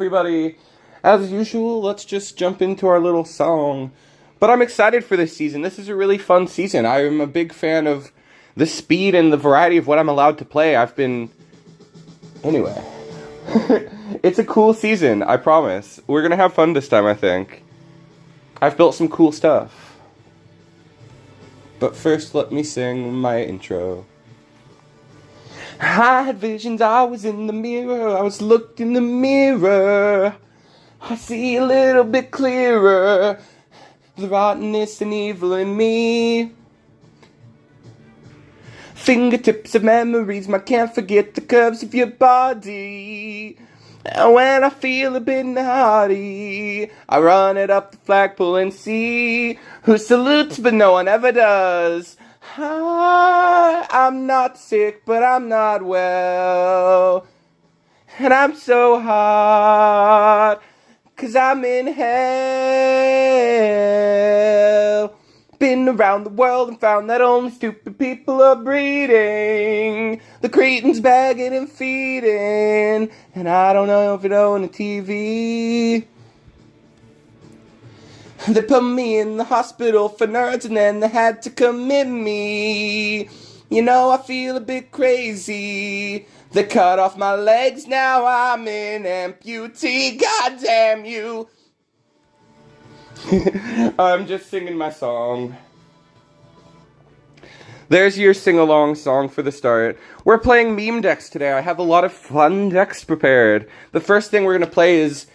Everybody, as usual, let's just jump into our little song. But I'm excited for this season. This is a really fun season. I am a big fan of the speed and the variety of what I'm allowed to play. Anyway. It's a cool season, I promise. We're gonna have fun this time, I think. I've built some cool stuff. But first, let me sing my intro. I had visions, I was in the mirror, I was looked in the mirror. I see a little bit clearer, the rottenness and evil in me. Fingertips of memories, I can't forget the curves of your body. And when I feel a bit naughty, I run it up the flagpole and see who salutes but no one ever does. I'm not sick, but I'm not well. And I'm so hot, 'cause I'm in hell. Been around the world and found that only stupid people are breeding. The cretins begging and feeding. And I don't know if you know on the TV. They put me in the hospital for nerds and then they had to commit me. You know, I feel a bit crazy. They cut off my legs, now I'm an amputee. God damn you. I'm just singing my song. There's your sing-along song for the start. We're playing meme decks today. I have a lot of fun decks prepared. The first thing we're going to play is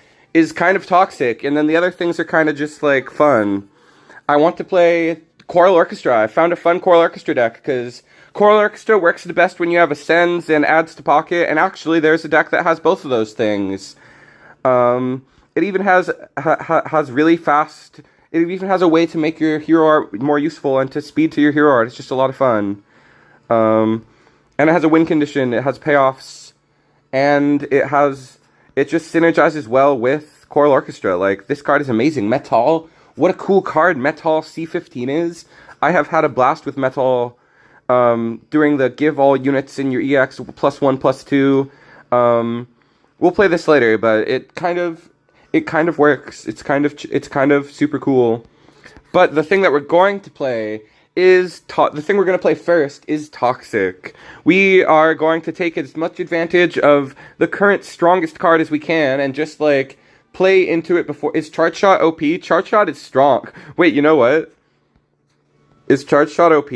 kind of toxic, and then the other things are kind of just, like, fun. I want to play Choral Orchestra. I found a fun Choral Orchestra deck, because Choral Orchestra works the best when you have Ascends and Adds to Pocket, and actually there's a deck that has both of those things. It even has really fast. It even has a way to make your hero art more useful and to speed to your hero art. It's just a lot of fun. And it has a win condition. It has payoffs, and it just synergizes well with Choral Orchestra. Like, this card is amazing. Metal. What a cool card Metal C15 is. I have had a blast with Metal during the give all units in your EX +1/+2. We'll play this later, but it kind of works. It's kind of super cool. But the thing that we're going to play is the thing we're going to play first is Toxic. We are going to take as much advantage of the current strongest card as we can and just like play into it before. Is Charge Shot OP? Charge Shot is strong. Wait, you know what? Is Charge Shot OP?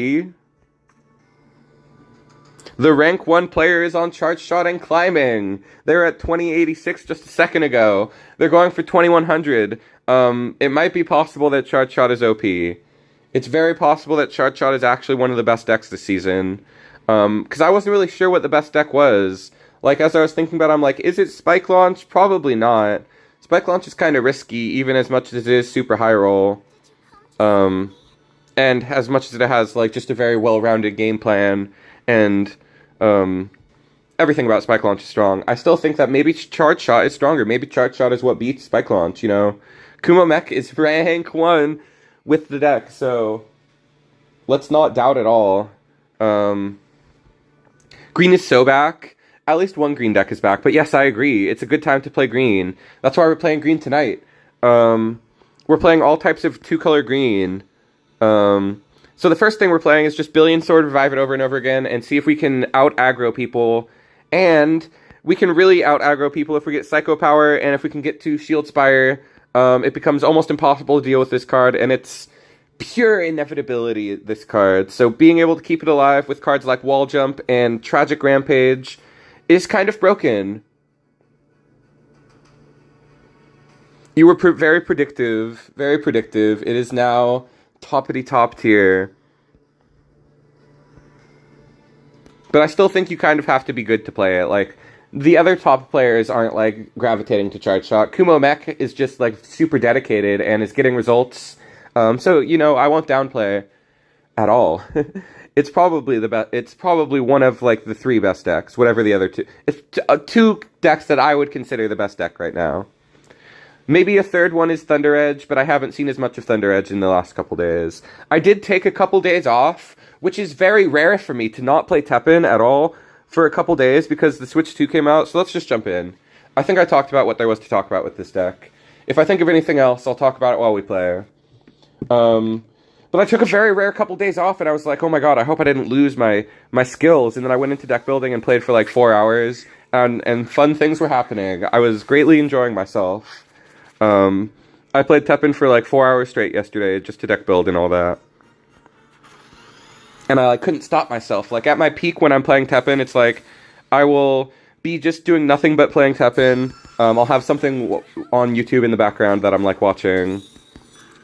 The rank 1 player is on Charge Shot and climbing. They're at 2086 just a second ago. They're going for 2100. It might be possible that Charge Shot is OP. It's very possible that Charge Shot is actually one of the best decks this season. Because I wasn't really sure what the best deck was. Like, as I was thinking about it, I'm like, is it Spike Launch? Probably not. Spike Launch is kind of risky, even as much as it is super high roll. And as much as it has, like, just a very well-rounded game plan. And everything about Spike Launch is strong. I still think that maybe Charge Shot is stronger. Maybe Charge Shot is what beats Spike Launch, you know? Kumo Mech is rank 1 with the deck, so let's not doubt at all. Green is so back. At least one green deck is back, but yes, I agree. It's a good time to play green. That's why we're playing green tonight. We're playing all types of 2-color green. So the first thing we're playing is just Billion Sword, revive it over and over again, and see if we can out-aggro people. And we can really out-aggro people if we get Psycho Power, and if we can get to Shield Spire, it becomes almost impossible to deal with this card, and it's pure inevitability, this card. So being able to keep it alive with cards like Wall Jump and Tragic Rampage is kind of broken. You were very predictive, very predictive. It is now toppity-top tier. But I still think you kind of have to be good to play it. Like, the other top players aren't, like, gravitating to Charge Shot. Kumo Mech is just, like, super dedicated and is getting results. So, you know, I won't downplay at all. It's probably the best. It's probably one of, like, the 3 best decks, whatever the other 2. It's 2 decks that I would consider the best deck right now. Maybe a third one is Thunder Edge, but I haven't seen as much of Thunder Edge in the last couple days. I did take a couple days off, which is very rare for me to not play TEPPEN at all for a couple days because the Switch 2 came out, so let's just jump in. I think I talked about what there was to talk about with this deck. If I think of anything else, I'll talk about it while we play. But I took a very rare couple days off, and I was like, oh my god, I hope I didn't lose my skills. And then I went into deck building and played for like 4 hours, and fun things were happening. I was greatly enjoying myself. I played TEPPEN for like 4 hours straight yesterday, just to deck build and all that. And I like couldn't stop myself. Like at my peak when I'm playing TEPPEN, it's like I will be just doing nothing but playing TEPPEN. I'll have something on YouTube in the background that I'm like watching,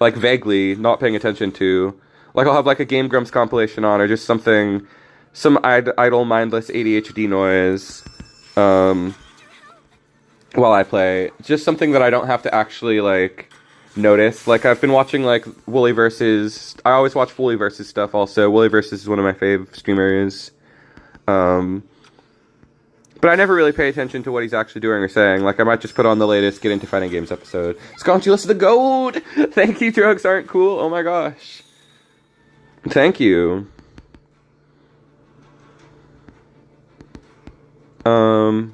like vaguely, not paying attention to. Like I'll have like a Game Grumps compilation on, or just something, some idle, mindless ADHD noise, while I play. Just something that I don't have to actually like notice. Like I've been watching like Wooly Versus. I always watch Wooly Versus stuff. Also, Wooly Versus is one of my fave streamers. But I never really pay attention to what he's actually doing or saying. Like, I might just put on the latest Get Into Fighting Games episode. Sconchulus the goat! Thank you, drugs aren't cool. Oh my gosh. Thank you. But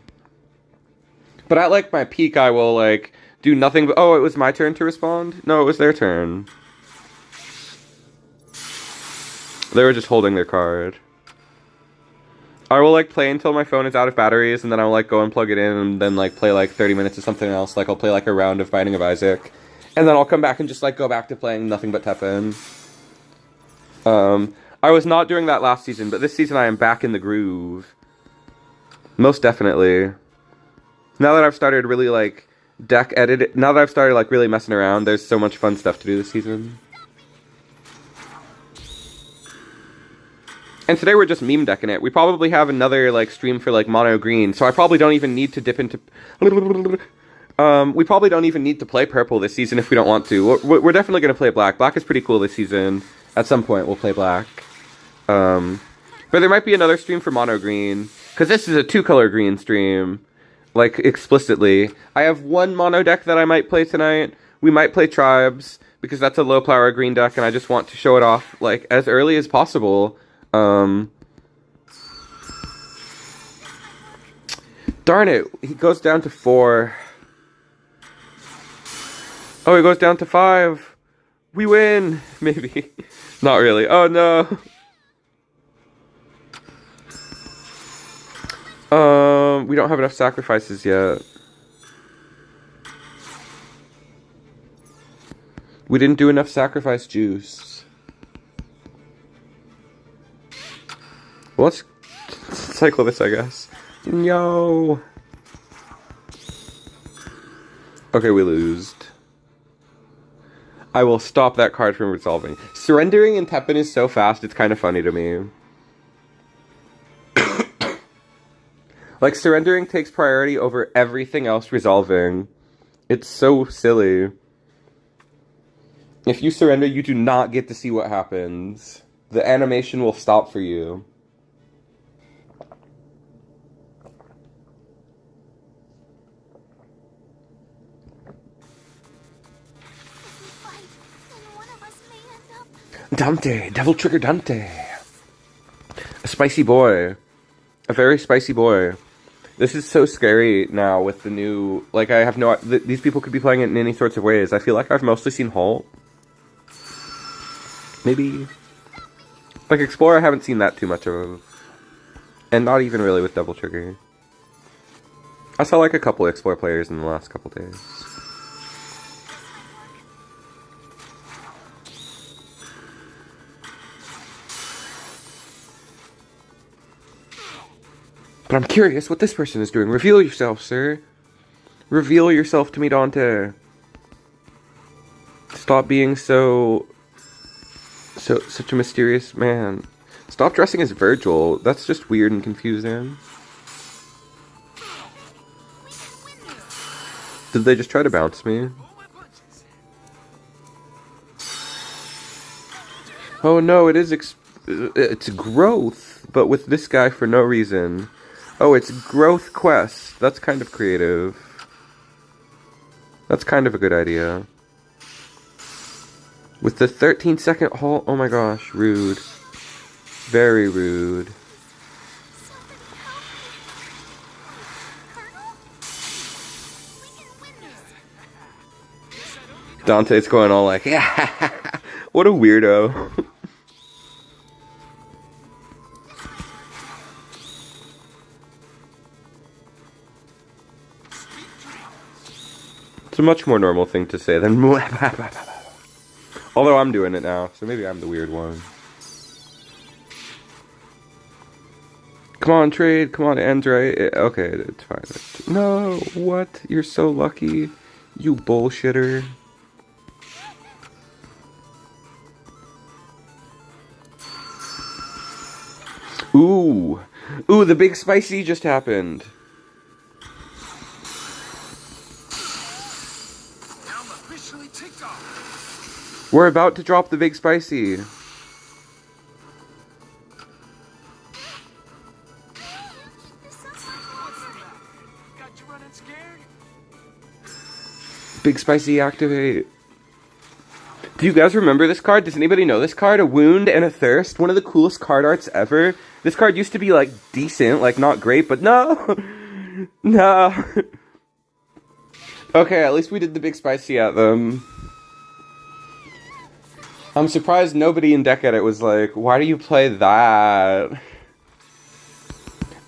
at, like, my peak, I will, like, do nothing but... Oh, it was my turn to respond? No, it was their turn. They were just holding their card. I will, like, play until my phone is out of batteries, and then I'll, like, go and plug it in, and then, like, play, like, 30 minutes of something else. Like, I'll play, like, a round of Binding of Isaac. And then I'll come back and just, like, go back to playing nothing but TEPPEN. I was not doing that last season, but this season I am back in the groove. Most definitely. Now that I've started really, like, deck edit... Now that I've started, like, really messing around, there's so much fun stuff to do this season. And today we're just meme decking it. We probably have another, like, stream for, like, mono green, so I probably don't even need to dip into... we probably don't even need to play purple this season if we don't want to. We're definitely going to play black. Black is pretty cool this season. At some point, we'll play black. But there might be another stream for mono green, because this is a 2-color green stream, like, explicitly. I have one mono deck that I might play tonight. We might play Tribes, because that's a low-power green deck, and I just want to show it off, like, as early as possible. Darn it, he goes down to 4. Oh, he goes down to 5. We win! Maybe. Not really. Oh, no. We don't have enough sacrifices yet. We didn't do enough sacrifice juice. Well, let's cycle this, I guess. No. Okay, we lose. I will stop that card from resolving. Surrendering in TEPPEN is so fast, it's kind of funny to me. Like, surrendering takes priority over everything else resolving. It's so silly. If you surrender, you do not get to see what happens. The animation will stop for you. Dante, Devil Trigger Dante. A spicy boy. A very spicy boy. This is so scary now with the new... Like, I have no... These people could be playing it in any sorts of ways. I feel like I've mostly seen Halt. Maybe... Like, Explorer, I haven't seen that too much of. And not even really with Devil Trigger. I saw, like, a couple Explorer players in the last couple days. But I'm curious what this person is doing. Reveal yourself, sir. Reveal yourself to me, Dante. Stop being such a mysterious man. Stop dressing as Virgil. That's just weird and confusing. Did they just try to bounce me? Oh no, it's growth, but with this guy for no reason. Oh, it's Growth Quest. That's kind of creative. That's kind of a good idea. With the 13-second halt, oh my gosh, rude. Very rude. Dante's going all like, yeah, what a weirdo. It's a much more normal thing to say than although I'm doing it now, so maybe I'm the weird one. Come on, trade. Come on, ends right. Okay, it's fine. No, what? You're so lucky. You bullshitter. Ooh. Ooh, the big spicy just happened. We're about to drop the big spicy. Big spicy activate. Do you guys remember this card? Does anybody know this card? A wound and a thirst. One of the coolest card arts ever. This card used to be like decent, like not great, but no. No. Okay, at least we did the big spicy at them. I'm surprised nobody in Deck Edit was like, why do you play that?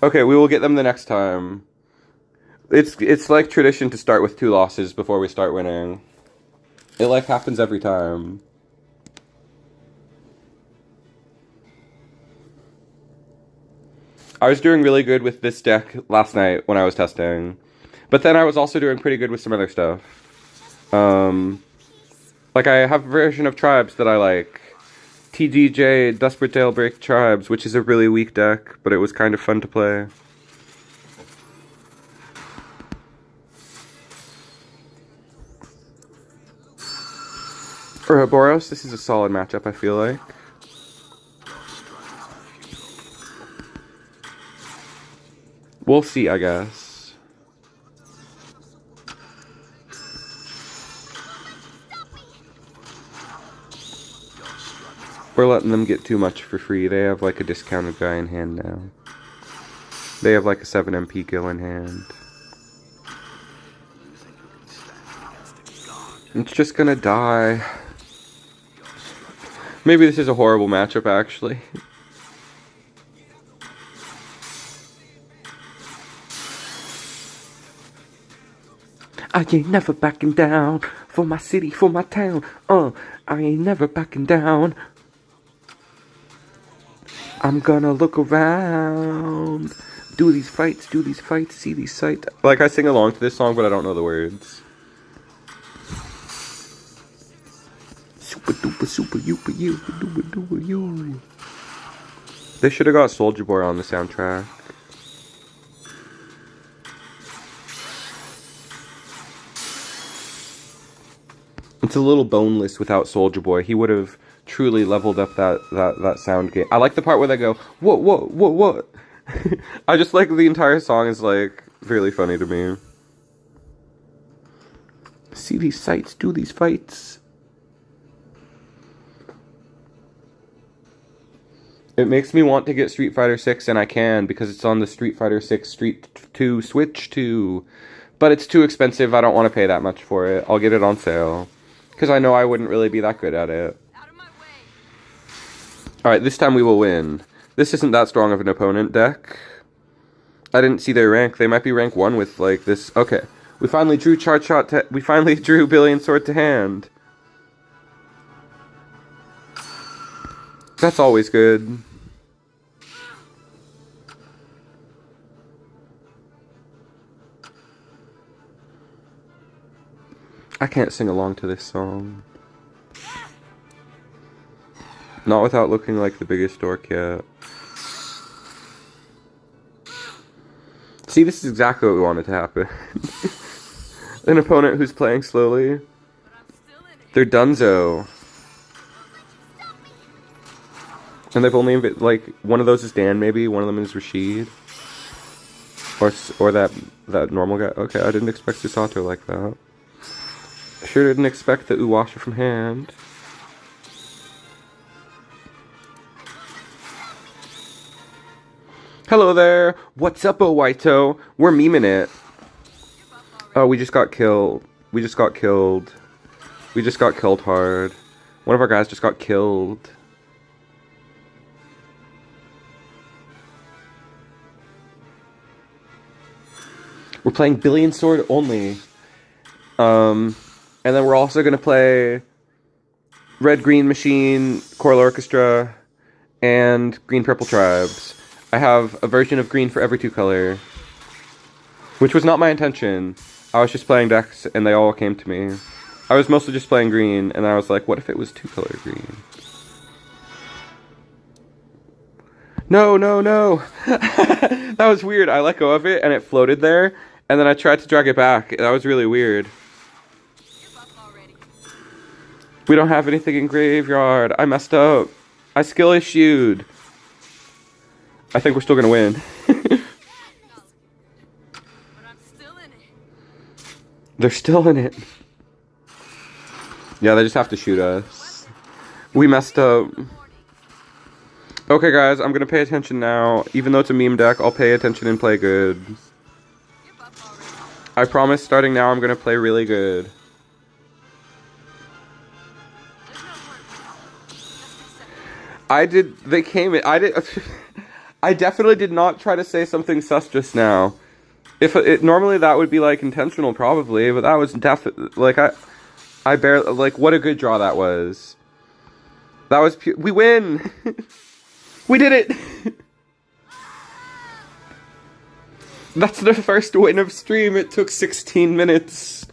Okay, we will get them the next time. It's like tradition to start with 2 losses before we start winning. It like happens every time. I was doing really good with this deck last night when I was testing. But then I was also doing pretty good with some other stuff. Like I have a version of Tribes that I like. TDJ, Desperate Daybreak Tribes, which is a really weak deck, but it was kind of fun to play. For Boros, this is a solid matchup, I feel like. We'll see, I guess. We're letting them get too much for free. They have like a discounted guy in hand now. They have like a 7 MP kill in hand. It's just gonna die. Maybe this is a horrible matchup, actually. I ain't never backing down for my city, for my town. I ain't never backing down. I'm gonna look around. Do these fights, see these sights. Like, I sing along to this song, but I don't know the words. Super duper super yuper you duper duper you. They should have got Soulja Boy on the soundtrack. It's a little boneless without Soulja Boy. He would have truly leveled up that sound game. I like the part where they go, what, what? I just like the entire song is like really funny to me. See these sights, do these fights. It makes me want to get Street Fighter 6, and I can, because it's on the Street Fighter 6 Street 2 Switch 2. But it's too expensive, I don't want to pay that much for it. I'll get it on sale. Because I know I wouldn't really be that good at it. Alright, this time we will win. This isn't that strong of an opponent deck. I didn't see their rank. They might be rank 1 with, like, this. Okay. We finally drew Charge Shot to... We finally drew Billion Sword to hand. That's always good. I can't sing along to this song. Not without looking like the biggest dork yet. See, this is exactly what we wanted to happen. An opponent who's playing slowly. They're Dunzo. And they've only, like, one of those is Dan, maybe. One of them is Rashid. Or that normal guy. Okay, I didn't expect Susato like that. Sure didn't expect the Uwasha from hand. Hello there! What's up, Owaito? We're memeing it. Oh, we just got killed. We just got killed. We just got killed hard. One of our guys just got killed. We're playing Billion Sword only. And then we're also gonna play Red Green Machine, Choral Orchestra, and Green Purple Tribes. I have a version of green for every 2 color. Which was not my intention. I was just playing decks and they all came to me. I was mostly just playing green and I was like, what if it was 2 color green? No, no, no. That was weird. I let go of it and it floated there. And then I tried to drag it back. That was really weird. We don't have anything in graveyard. I messed up. I skill issued. I think we're still gonna win. They're still in it. Yeah, they just have to shoot us. We messed up. Okay, guys, I'm gonna pay attention now. Even though it's a meme deck, I'll pay attention and play good. I promise starting now I'm gonna play really good. I definitely did not try to say something sus just now. Normally that would be like intentional probably, but that was definitely like I barely like what a good draw that was. That was we win. We did it. That's the first win of stream. It took 16 minutes.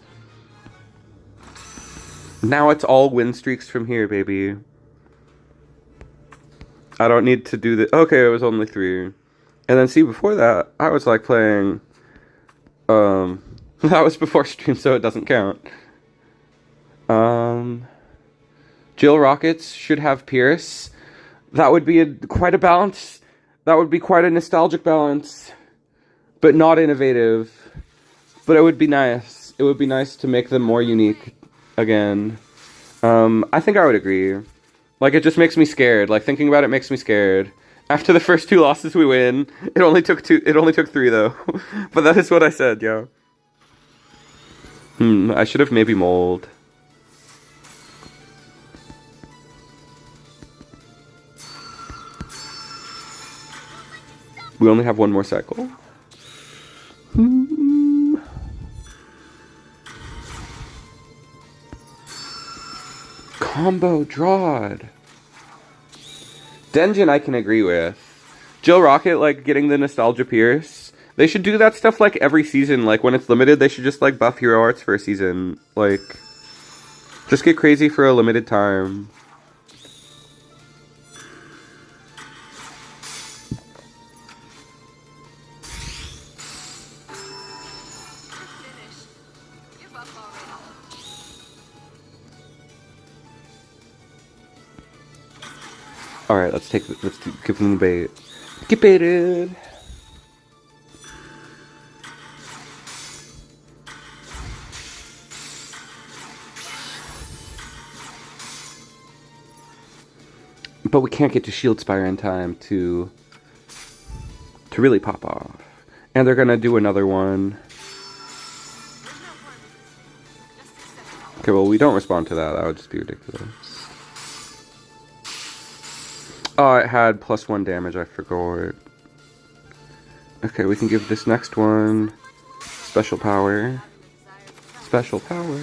Now it's all win streaks from here, baby. I don't need to do the okay, it was only 3. And then see before that, I was like playing that was before stream, so it doesn't count. Jill Rockets should have Pierce. That would be quite a balance. That would be quite a nostalgic balance. But not innovative. But it would be nice. It would be nice to make them more unique again. I think I would agree. Like, it just makes me scared. Like, thinking about it makes me scared. After the first 2 losses we win. It only took 3 though. But that is what I said, yo. I should have maybe mold. We only have 1 more cycle. Combo drawed. Denjin I can agree with. Jill Rocket, like, getting the Nostalgia Pierce. They should do that stuff, like, every season. Like, when it's limited, they should just, like, buff Hero Arts for a season. Like, just get crazy for a limited time. Alright, let's give them the bait. Get baited! But we can't get to Shield Spire in time to really pop off. And they're gonna do another one. Okay, well, we don't respond to that. That would just be ridiculous. Oh, it had +1 damage, I forgot. Okay, we can give this next one special power. Special power.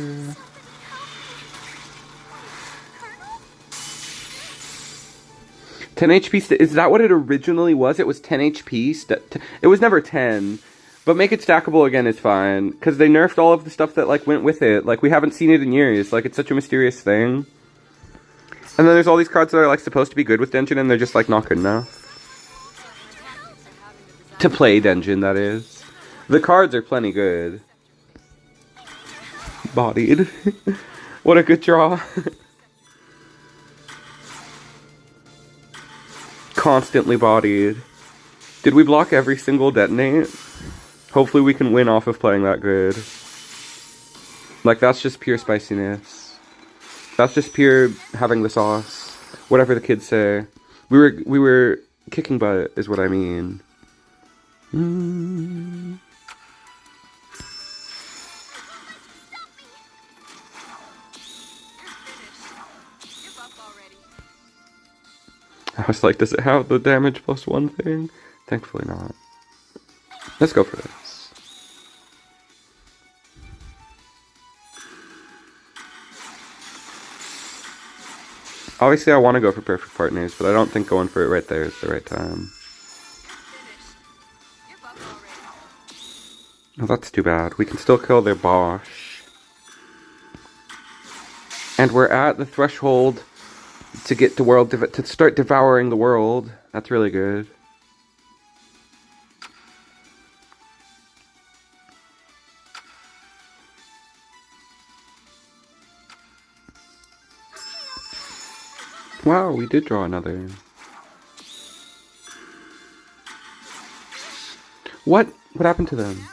$10 HP, is that what it originally was? It was 10 HP? It was never 10. But make it stackable again is fine. Because they nerfed all of the stuff that, like, went with it. Like, we haven't seen it in years. Like, it's such a mysterious thing. And then there's all these cards that are, like, supposed to be good with Denjin, and they're just, like, not good enough. To play Denjin, that is. The cards are plenty good. Bodied. What a good draw. Constantly bodied. Did we block every single detonate? Hopefully we can win off of playing that good. Like, that's just pure spiciness. That's just pure having the sauce. Whatever the kids say. We were kicking butt, is what I mean. I was like, does it have the damage +1 thing? Thankfully not. Let's go for this. Obviously I want to go for perfect partners, but I don't think going for it right there is the right time. Oh, that's too bad. We can still kill their Bosch. And we're at the threshold to get to start devouring the world. That's really good. Wow, we did draw another. What? What happened to them?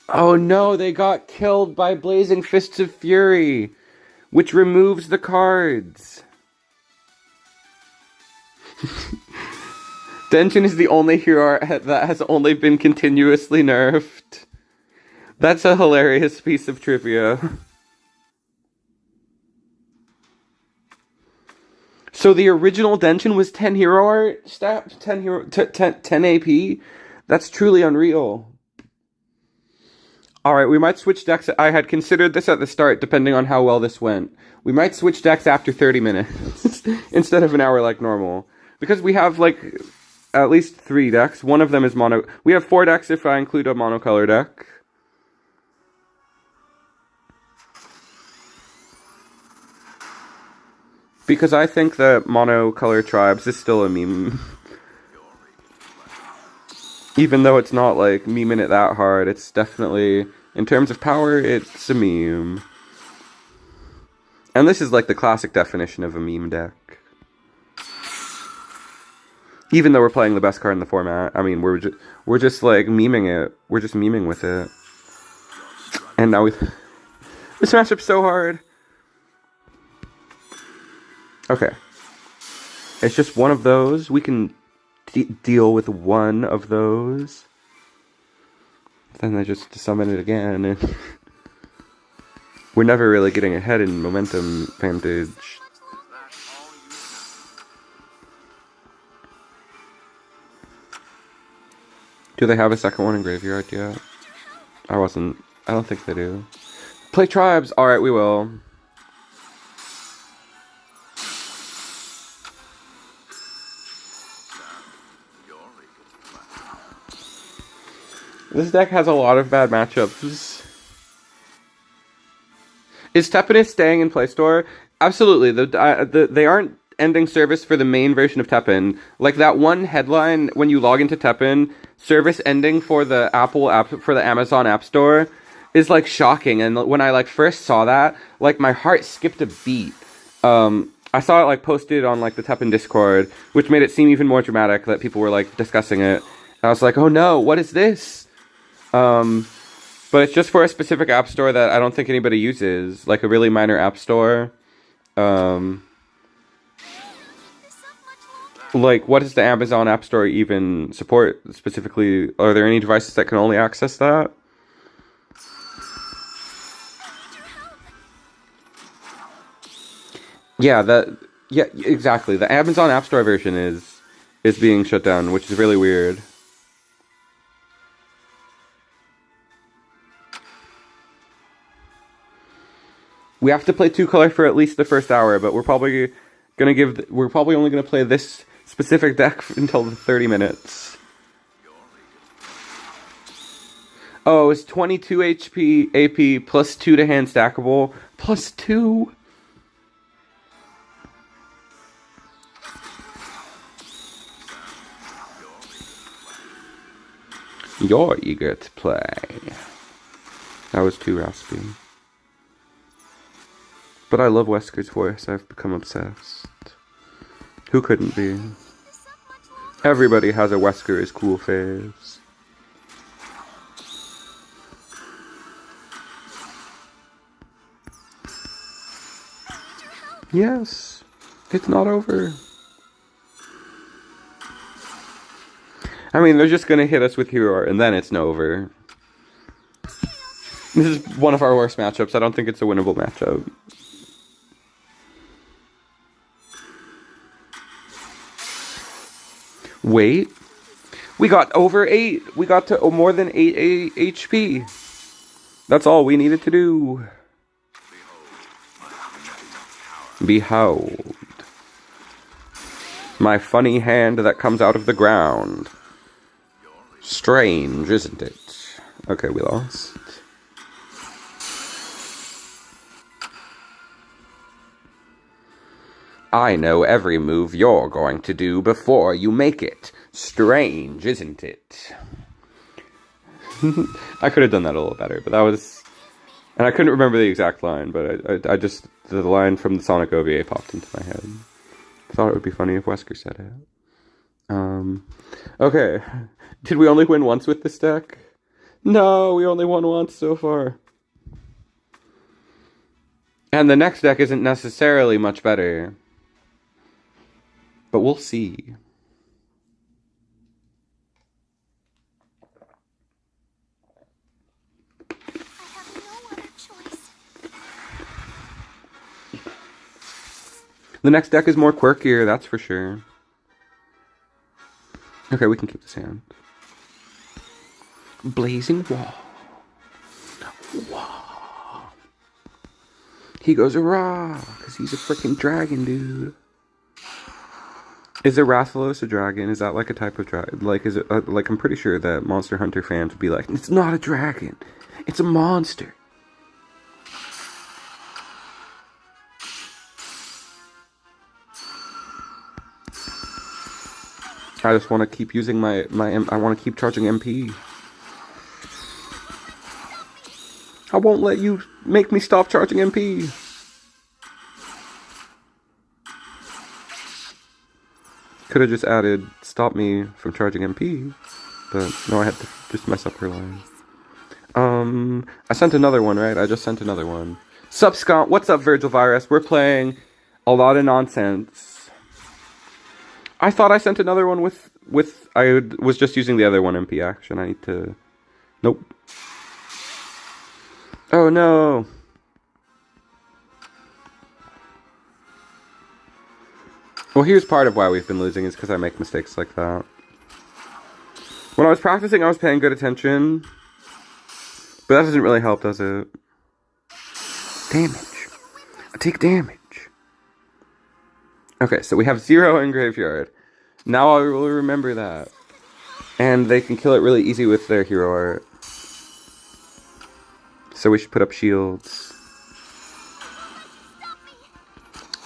Oh no, they got killed by Blazing Fists of Fury, which removes the cards. Denshin is the only hero that has only been continuously nerfed. That's a hilarious piece of trivia. So the original Denshin was 10 hero art stat, 10 AP? That's truly unreal. Alright, we might switch decks. I had considered this at the start, depending on how well this went. We might switch decks after 30 minutes, instead of an hour like normal. Because we have, like, at least 3 decks. One of them is mono... We have 4 decks if I include a monocolor deck. Because I think that monocolor tribes is still a meme. Even though it's not, like, memeing it that hard, it's definitely... In terms of power, it's a meme. And this is, like, the classic definition of a meme deck. Even though we're playing the best card in the format. I mean, we're just, like, memeing it. We're just memeing with it. And now we... This matchup's so hard. Okay. It's just one of those. We can deal with one of those. Then I just summon it again. And we're never really getting ahead in momentum vantage. Do they have a second one in graveyard yet? I don't think they do. Play tribes! Alright, we will. This deck has a lot of bad matchups. Is TEPPEN staying in Play Store? Absolutely. They aren't ending service for the main version of TEPPEN. Like that one headline when you log into TEPPEN, service ending for the Amazon App Store is like shocking. And when I like first saw that, like my heart skipped a beat. I saw it like posted on like the TEPPEN Discord, which made it seem even more dramatic that people were like discussing it. And I was like, oh no, what is this? But it's just for a specific app store that I don't think anybody uses, like a really minor app store. Like, what does the Amazon App Store even support specifically? Are there any devices that can only access that? Yeah, exactly. The Amazon App Store version is being shut down, which is really weird. We have to play 2-color for at least the first hour, but we're probably only gonna play this specific deck until the 30 minutes. Oh, it's 22 HP AP plus 2 to hand stackable plus 2. You're eager to play. That was too raspy. But I love Wesker's voice. I've become obsessed. Who couldn't be? Everybody has a Wesker is cool phase. Yes, it's not over. I mean, they're just gonna hit us with Hero Art and then it's over. This is one of our worst matchups. I don't think it's a winnable matchup. Wait. We got over 8. We got to more than 8 HP. That's all we needed to do. Behold. My funny hand that comes out of the ground. Strange, isn't it? Okay, we lost. I know every move you're going to do before you make it. Strange, isn't it? I could have done that a little better, but that was... And I couldn't remember the exact line, but I just... The line from the Sonic OVA popped into my head. I thought it would be funny if Wesker said it. Okay. Did we only win once with this deck? No, we only won once so far. And the next deck isn't necessarily much better. But we'll see. I have no other choice. The next deck is more quirkier, that's for sure. Okay, we can keep this hand. Blazing Wall. Wall. He goes hurrah, because he's a freaking dragon, dude. Is a Rathalos a dragon? Is that like a type of dragon? Like, is it like? I'm pretty sure that Monster Hunter fans would be like, it's not a dragon, it's a monster. I just want to keep using I want to keep charging MP. I won't let you make me stop charging MP. Could have just added stop me from charging MP, but no, I had to just mess up her line. I sent another one, right? I just sent another one. Sup, Scott? What's up, Virgil Virus? We're playing a lot of nonsense. I thought I sent another one with I was just using the other one MP action. I need to... Nope. Oh no. Well, here's part of why we've been losing is because I make mistakes like that. When I was practicing, I was paying good attention. But that doesn't really help, does it? Damage. I take damage. Okay, so we have 0 in Graveyard. Now I will remember that. And they can kill it really easy with their hero art. So we should put up shields.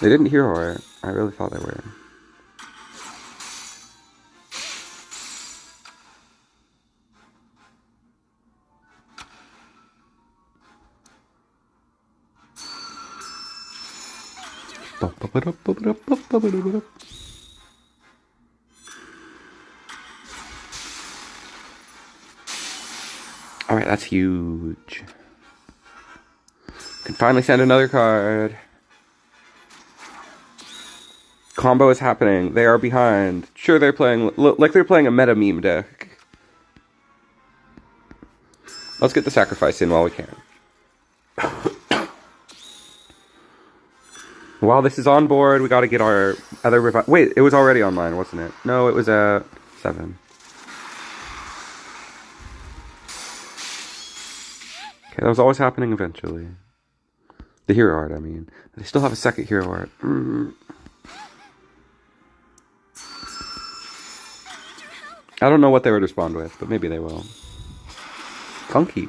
They didn't hero art. I really thought they were. Alright, that's huge. Can finally send another card. Combo is happening. They are behind. Sure, they're playing like they're playing a meta meme deck. Let's get the sacrifice in while we can. While this is on board, we gotta get our other revive. Wait, it was already online, wasn't it? No, it was at 7. Okay, that was always happening eventually. The hero art, I mean. They still have a second hero art. I don't know what they would respond with, but maybe they will. Funky.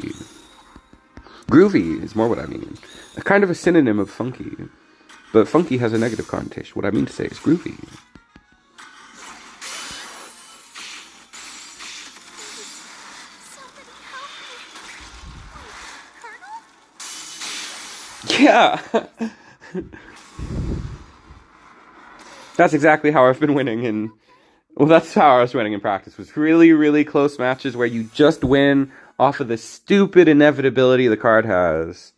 Groovy is more what I mean. A kind of a synonym of funky. But funky has a negative connotation. What I mean to say is groovy. Yeah! That's exactly how I've been winning in... Well, that's how I was winning in practice. Was really, really close matches where you just win off of the stupid inevitability the card has.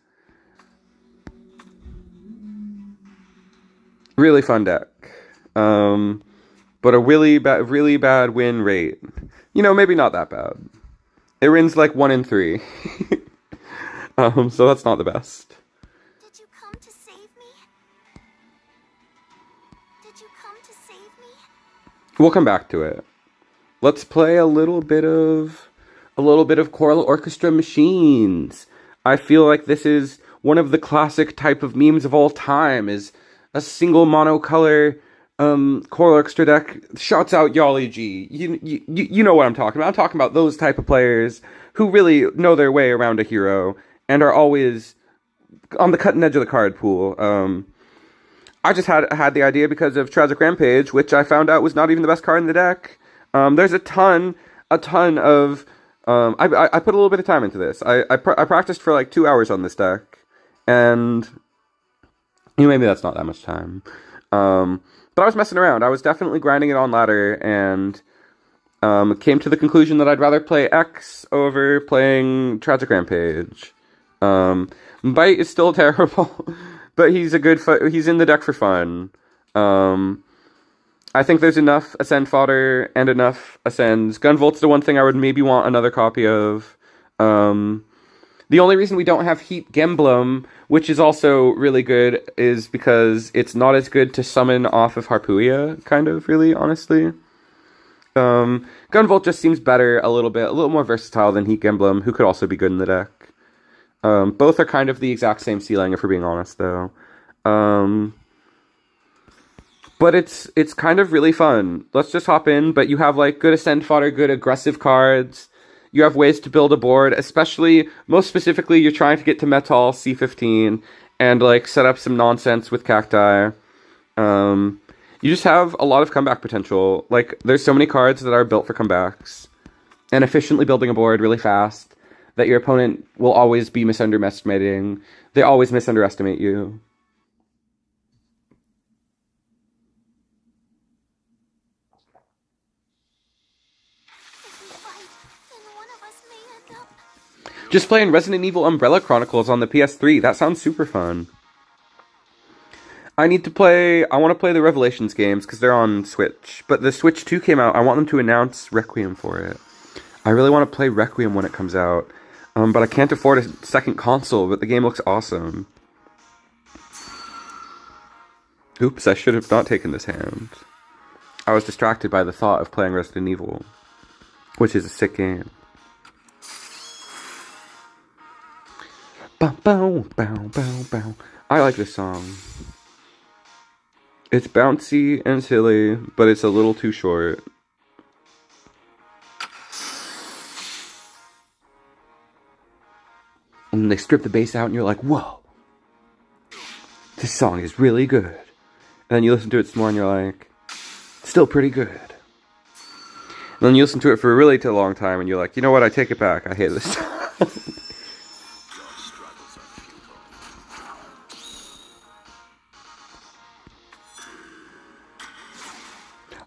Really fun deck. But a really bad win rate. You know, maybe not that bad. It wins like 1 in 3. So that's not the best. Did you come to save me? Did you come to save me? We'll come back to it. let's play a little bit of choral orchestra machines. I feel like this is one of the classic type of memes of all time, is a single monocolor choral orchestra deck. Shouts out Yali G. You know what I'm talking about. I'm talking about those type of players who really know their way around a hero and are always on the cutting edge of the card pool. I just had the idea because of Tragic Rampage, which I found out was not even the best card in the deck. There's a ton of... I put a little bit of time into this. I practiced for like 2 hours on this deck, and maybe that's not that much time. But I was messing around. I was definitely grinding it on ladder, and came to the conclusion that I'd rather play X over playing Tragic Rampage. Bite is still terrible, but he's he's in the deck for fun. I think there's enough Ascend fodder and enough Ascends. Gunvolt's the one thing I would maybe want another copy of. The only reason we don't have Heat Gemblem, which is also really good, is because it's not as good to summon off of Harpuia, kind of, really, honestly. Gunvolt just seems better a little more versatile than Heat Gemblem, who could also be good in the deck. Both are kind of the exact same ceiling, if we're being honest, though. But it's kind of really fun. Let's just hop in, but you have, like, good Ascend fodder, good aggressive cards. You have ways to build a board, most specifically, you're trying to get to Metal C15 and, like, set up some nonsense with Cacti. You just have a lot of comeback potential. Like, there's so many cards that are built for comebacks. And efficiently building a board really fast that your opponent will always be misunderestimating. They always misunderestimate you. Just playing Resident Evil Umbrella Chronicles on the PS3. That sounds super fun. I want to play the Revelations games because they're on Switch. But the Switch 2 came out. I want them to announce Requiem for it. I really want to play Requiem when it comes out. But I can't afford a second console, but the game looks awesome. Oops, I should have not taken this hand. I was distracted by the thought of playing Resident Evil, which is a sick game. Bow, bow, bow, bow, bow. I like this song. It's bouncy and silly, but it's a little too short. And they strip the bass out and you're like, whoa. This song is really good. And then you listen to it some more and you're like, still pretty good. And then you listen to it for a really long time and you're like, you know what, I take it back. I hate this song.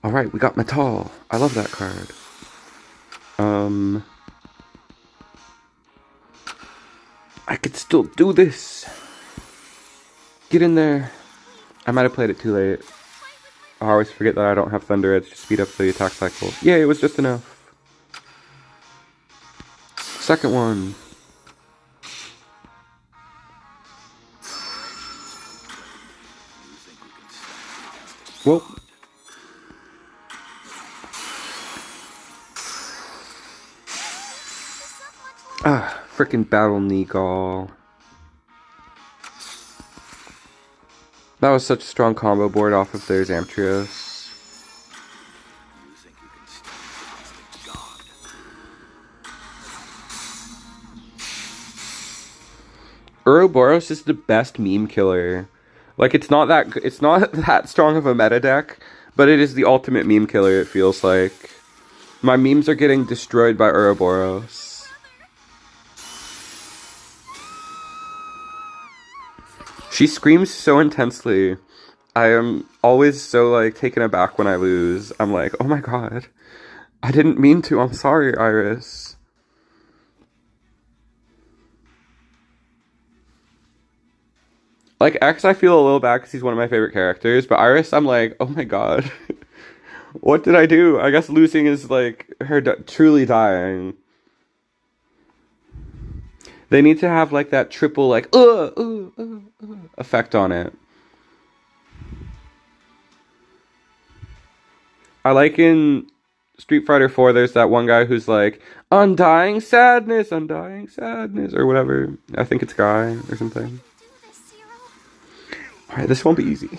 Alright, we got Metal. I love that card. I could still do this. Get in there. I might have played it too late. I always forget that I don't have Thunder Edge to speed up the attack cycle. Yeah, it was just enough. Second one. Whoa. Ah, frickin' Battle Negal. That was such a strong combo board off of their Zamtrios. Ouroboros is the best meme killer. Like, it's not that strong of a meta deck, but it is the ultimate meme killer, it feels like. My memes are getting destroyed by Ouroboros. She screams so intensely. I am always so, like, taken aback when I lose. I'm like, oh my god. I didn't mean to. I'm sorry, Iris. Like, X, I feel a little bad because he's one of my favorite characters. But Iris, I'm like, oh my god. What did I do? I guess losing is, like, her truly dying. They need to have, like, that triple, like, effect on it. I like in Street Fighter 4, there's that one guy who's like, undying sadness, or whatever. I think it's Guy or something. Do this, Zero. Alright, this won't be easy.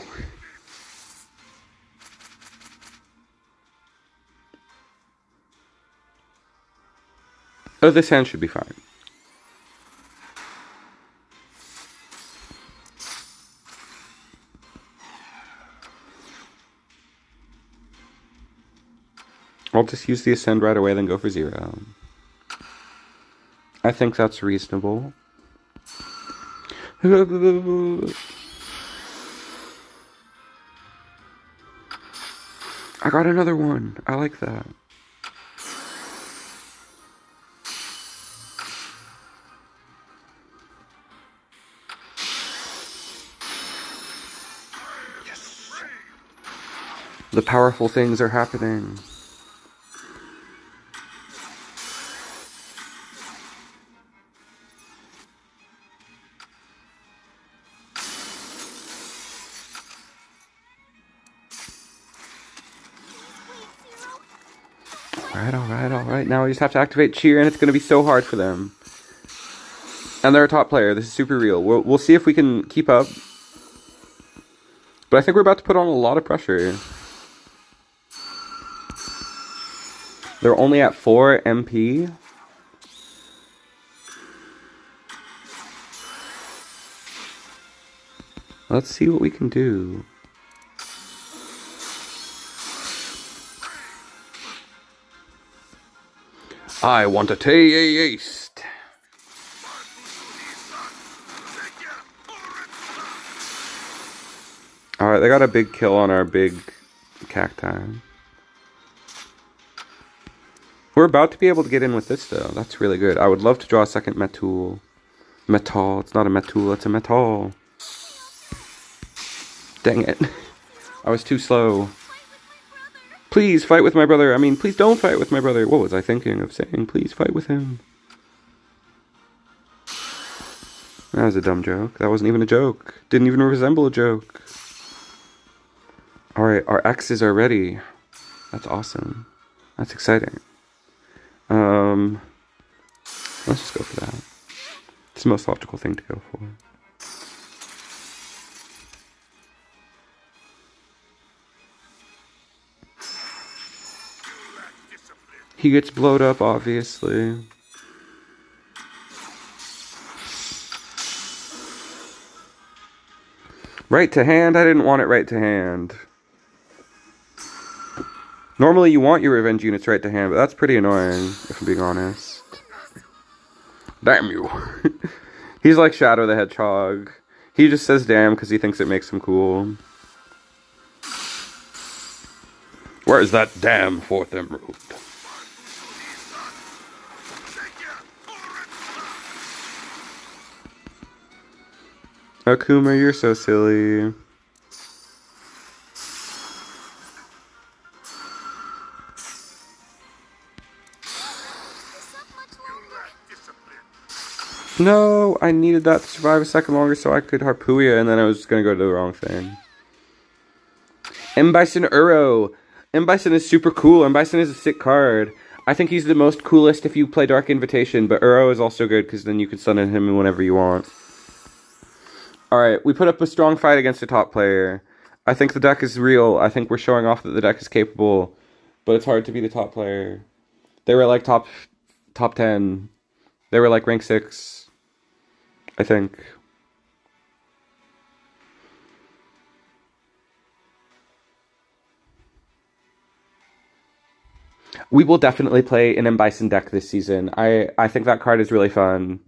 Oh, this hand should be fine. I'll just use the Ascend right away, then go for 0. I think that's reasonable. I got another one. I like that. Yes. The powerful things are happening. Alright. Now we just have to activate Cheer, and it's going to be so hard for them. And they're a top player. This is super real. We'll see if we can keep up. But I think we're about to put on a lot of pressure. They're only at 4 MP. Let's see what we can do. I want a taste. Alright, they got a big kill on our big cacti. We're about to be able to get in with this though. That's really good. I would love to draw a second Metal. Metal. It's not a Metal, it's a Metal. Dang it. I was too slow. Please fight with my brother. I mean, please don't fight with my brother. What was I thinking of saying? Please fight with him. That was a dumb joke. That wasn't even a joke. Didn't even resemble a joke. Alright, our X's are ready. That's awesome. That's exciting. Let's just go for that. It's the most logical thing to go for. He gets blowed up, obviously. Right to hand? I didn't want it right to hand. Normally you want your revenge units right to hand, but that's pretty annoying, if I'm being honest. Damn you. He's like Shadow the Hedgehog. He just says damn because he thinks it makes him cool. Where's that damn 4th emerald? Akuma, you're so silly. No, I needed that to survive a second longer so I could Harpooia, and then I was going to go to the wrong thing. M. Bison Uro. M. Bison is super cool. M. Bison is a sick card. I think he's the most coolest if you play Dark Invitation, but Uro is also good because then you can summon him whenever you want. Alright, we put up a strong fight against a top player. I think the deck is real. I think we're showing off that the deck is capable, but it's hard to be the top player. They were like top 10. They were like rank 6. I think. We will definitely play an M. Bison deck this season. I think that card is really fun.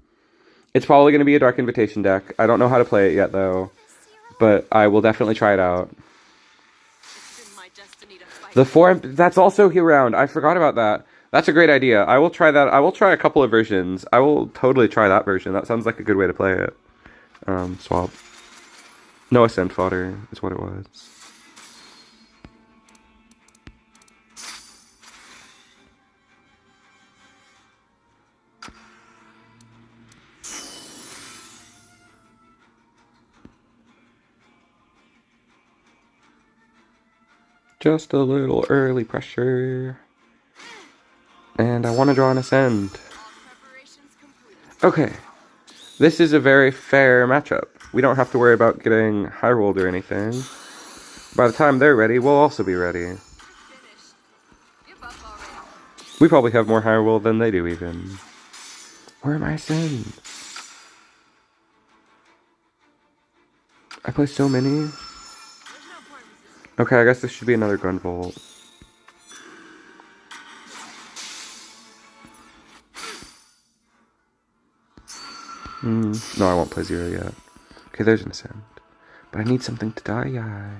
It's probably going to be a Dark Invitation deck. I don't know how to play it yet, though. But I will definitely try it out. The 4... That's also here round. I forgot about that. That's a great idea. I will try that. I will try a couple of versions. I will totally try that version. That sounds like a good way to play it. Swap. No Ascent Fodder is what it was. Just a little early pressure. And I want to draw an ascend. Okay. This is a very fair matchup. We don't have to worry about getting high rolled or anything. By the time they're ready, we'll also be ready. We probably have more high roll than they do even. Where are my ascends? I play so many. Okay, I guess this should be another Gunvolt. No, I won't play 0 yet. Okay, there's an ascend. But I need something to die.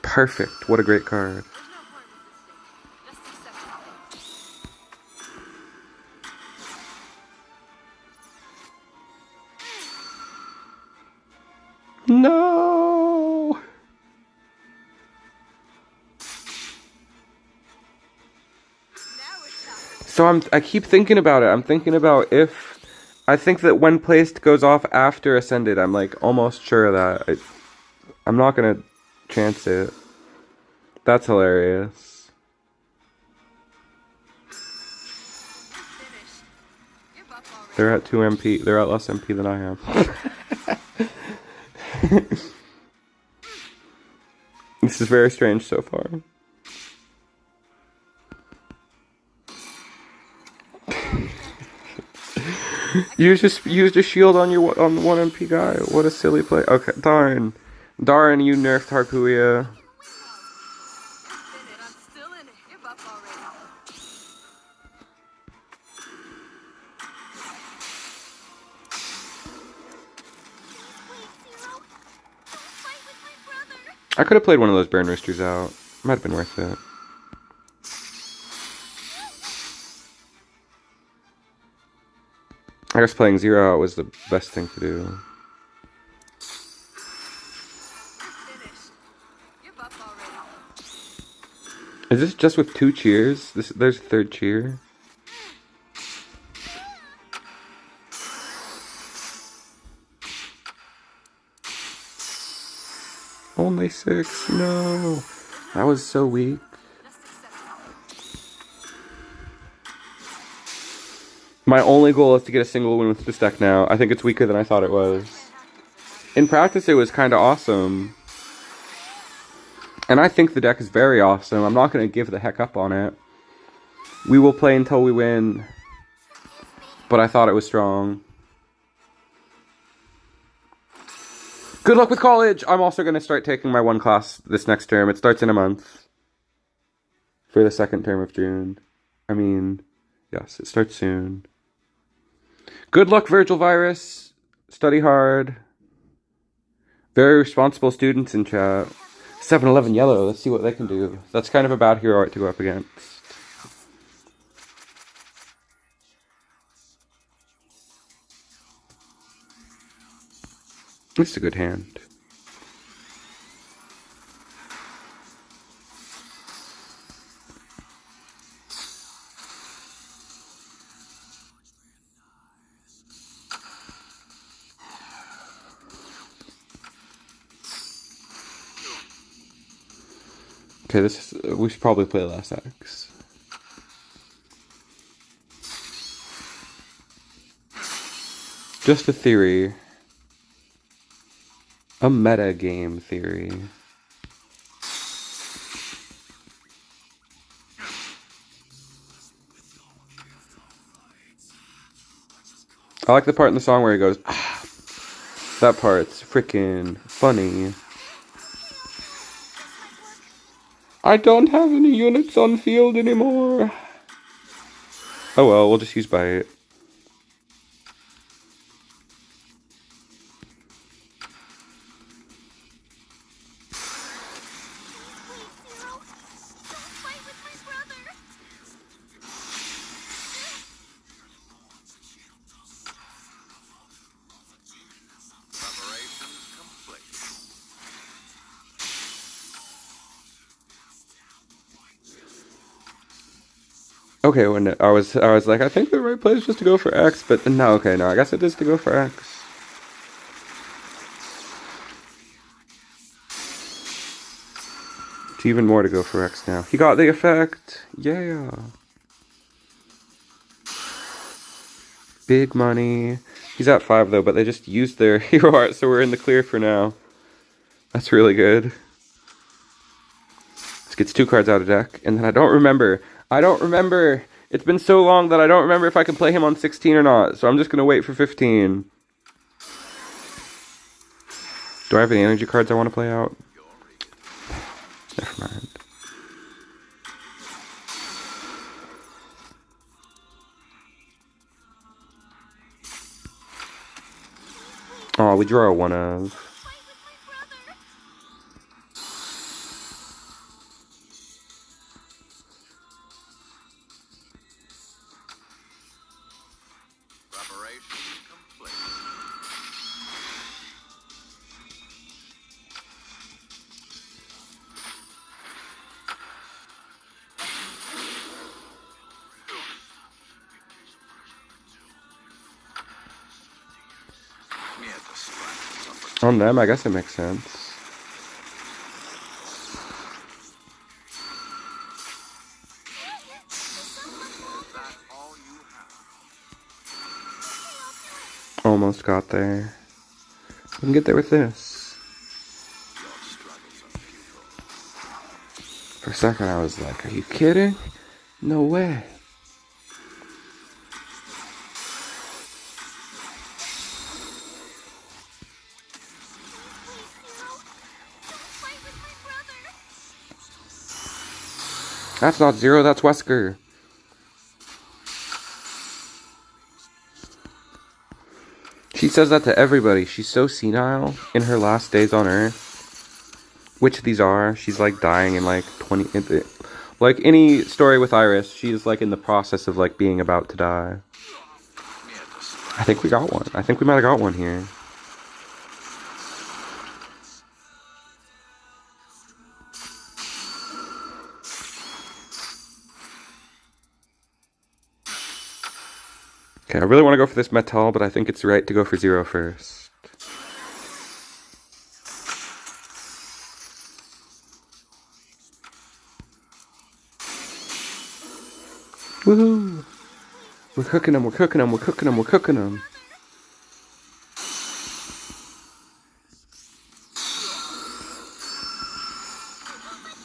Perfect. What a great card. No! So I keep thinking about it. I'm thinking about if... I think that when placed goes off after Ascended. I'm like almost sure of that. I'm not gonna chance it. That's hilarious. They're at 2 MP. They're at less MP than I am. This is very strange so far. You just used a shield on your on the 1 MP guy. What a silly play. Okay, darn, you nerfed Harpuia. I could have played one of those Burn Roosters out. Might have been worth it. I guess playing 0 out was the best thing to do. Is this just with 2 cheers? There's a 3rd cheer. Only 6, no. That was so weak. My only goal is to get a single win with this deck now. I think it's weaker than I thought it was. In practice, it was kind of awesome. And I think the deck is very awesome. I'm not going to give the heck up on it. We will play until we win. But I thought it was strong. Good luck with college! I'm also going to start taking my 1 class this next term. It starts in a month. For the 2nd term of June. I mean, yes, it starts soon. Good luck, Virgil Virus. Study hard. Very responsible students in chat. 7-11 yellow. Let's see what they can do. That's kind of a bad hero art to go up against. It's a good hand. Okay, we should probably play less X. Just a theory. A meta game theory. I like the part in the song where he goes, ah. That part's freaking funny. I don't have any units on field anymore. Oh well, we'll just use bite. Okay, when I was like, I think the right play is just to go for X, but no, okay, no, I guess it is to go for X. It's even more to go for X now. He got the effect. Yeah. Big money. He's at 5 though, but they just used their hero art, so we're in the clear for now. That's really good. This gets 2 cards out of deck, and then I don't remember. It's been so long that I don't remember if I can play him on 16 or not, so I'm just gonna wait for 15. Do I have any energy cards I want to play out? Never mind. Oh, we draw a 1 of. On them, I guess it makes sense. Almost got there. We can get there with this. For a second I was like, are you kidding? No way. That's not Zero, that's Wesker. She says that to everybody. She's so senile in her last days on Earth. Which these are. She's like dying in like 20... Like any story with Iris, she's like in the process of like being about to die. I think we got one. I think we might have got one here. Okay, I really want to go for this metal, but I think it's right to go for 0 first. Woohoo! We're cooking them, we're cooking them, we're cooking them, we're cooking them.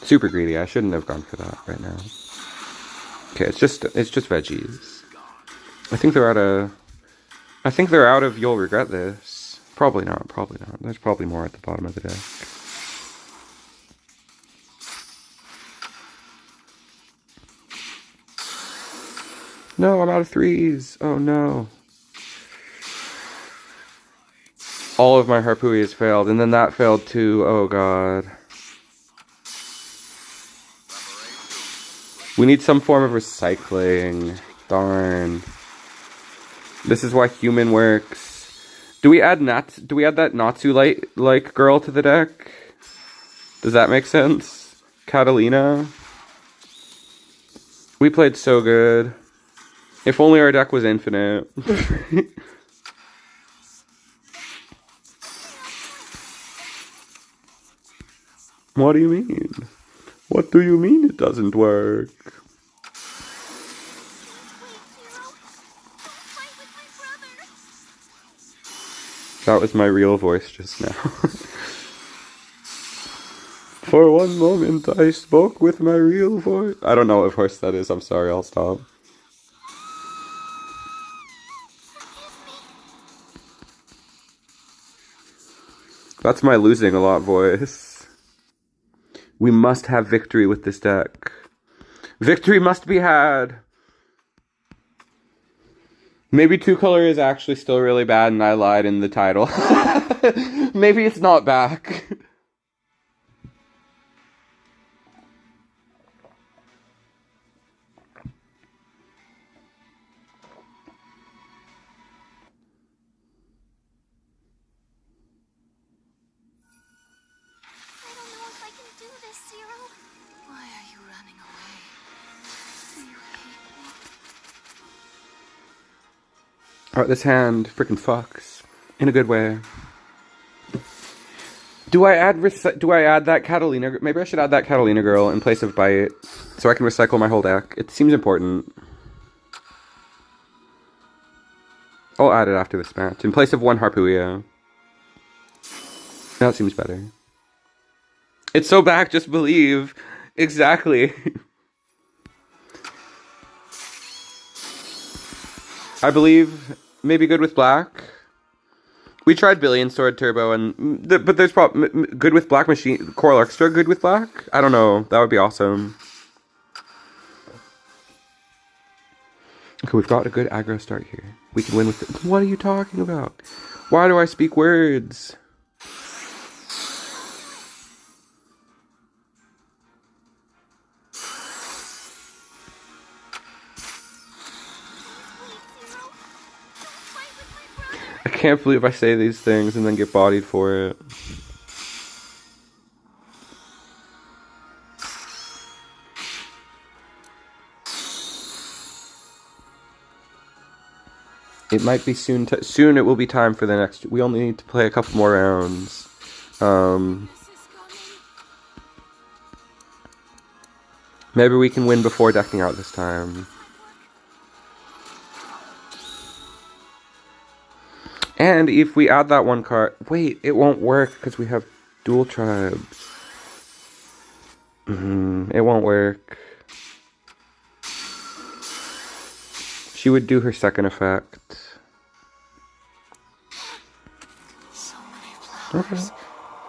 Super greedy, I shouldn't have gone for that right now. Okay, it's just veggies. I think they're out of You'll Regret This. Probably not, probably not. There's probably more at the bottom of the deck. No, I'm out of 3s. Oh no. All of my Harpooias failed, and then that failed too. Oh god. We need some form of recycling. Darn. This is why human works. Do we add that Natsu like girl to the deck? Does that make sense? Catalina? We played so good. If only our deck was infinite. What do you mean? What do you mean it doesn't work? That was my real voice just now. For one moment I spoke with my real voice. I don't know what voice that is, I'm sorry, I'll stop. That's my losing a lot voice. We must have victory with this deck. Victory must be had. Maybe 2-color is actually still really bad and I lied in the title. Maybe it's not back. Alright, this hand frickin' fucks. In a good way. Do I add that Catalina? Maybe I should add that Catalina girl in place of Bite, so I can recycle my whole deck. It seems important. I'll add it after this match in place of one Harpooia. That seems better. It's so back. Just believe. Exactly. I believe. Maybe good with black. We tried Billion Sword Turbo, but there's probably good with black machine. Choral Orchestra good with black? I don't know. That would be awesome. Okay, we've got a good aggro start here. We can win with it. What are you talking about? Why do I speak words? I can't believe I say these things and then get bodied for it. It might be soon. Soon it will be time for the next. We only need to play a couple more rounds. Maybe we can win before decking out this time. And if we add that one card... Wait, it won't work because we have dual tribes. It won't work. She would do her second effect. So many flowers. Okay.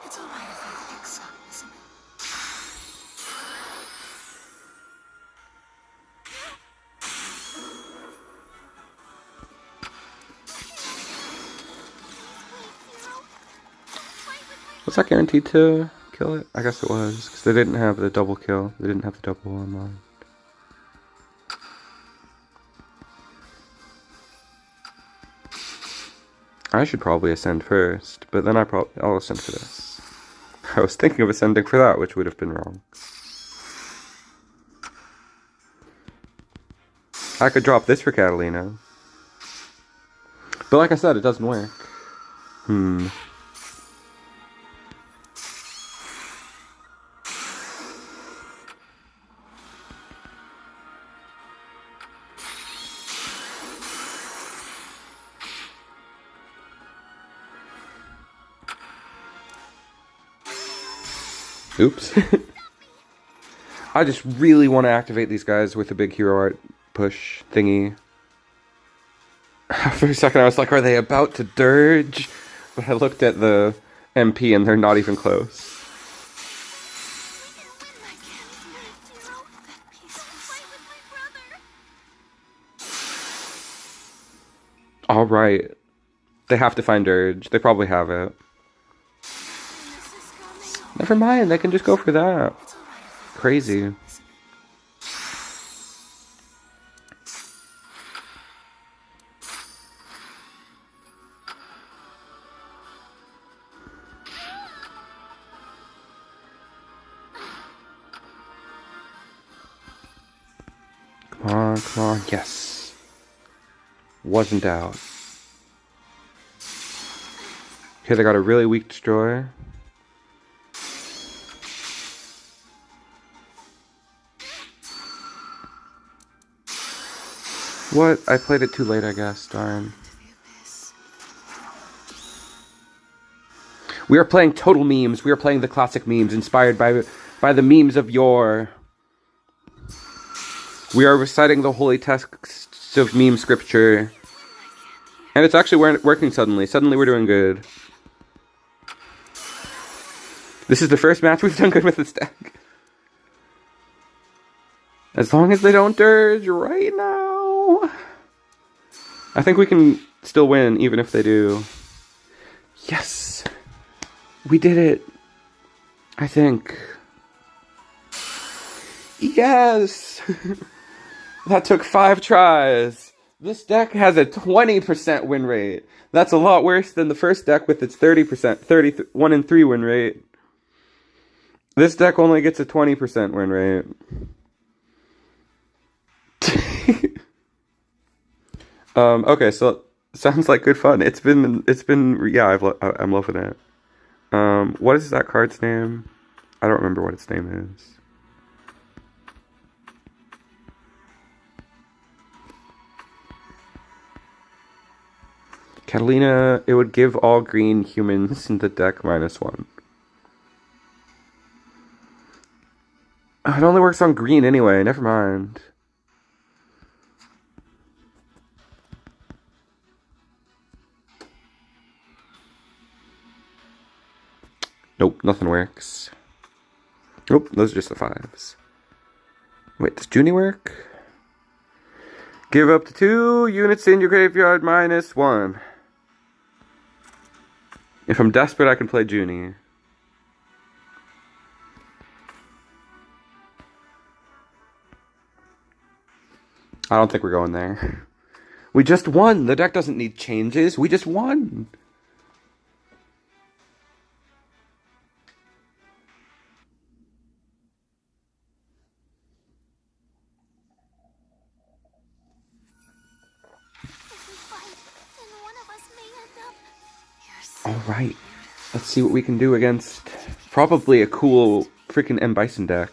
It's alright if I pick some, isn't it? Was that guaranteed to kill it? I guess it was, because they didn't have the double kill. They didn't have the double online. I should probably ascend first, but then I'll ascend for this. I was thinking of ascending for that, which would have been wrong. I could drop this for Catalina. But like I said, it doesn't work. Oops. I just really want to activate these guys with a big hero art push thingy. For a second I was like, are they about to dirge? But I looked at the MP and they're not even close. Alright. They have to find dirge. They probably have it. Never mind, they can just go for that. Crazy. Come on, come on, yes. Wasn't out. Okay, they got a really weak destroyer. What? I played it too late, I guess. Darn. We are playing total memes. We are playing the classic memes inspired by the memes of yore. We are reciting the holy texts of meme scripture. And it's actually working suddenly. Suddenly we're doing good. This is the first match we've done good with this deck. As long as they don't dirge right now. I think we can still win even if they do. Yes! We did it! I think. Yes! That took 5 tries. This deck has a 20% win rate. That's a lot worse than the first deck with its 30%, 1 in 3 win rate. This deck only gets a 20% win rate. Okay, so sounds like good fun. It's been yeah, I'm loving it. What is that card's name? I don't remember what its name is. Catalina, it would give all green humans in the deck -1. It only works on green anyway, never mind. Nope, nothing works. Nope, those are just the 5s. Wait, does Junie work? Give up to 2 units in your graveyard -1. If I'm desperate, I can play Junie. I don't think we're going there. We just won! The deck doesn't need changes. We just won! Alright. Let's see what we can do against probably a cool freaking M. Bison deck.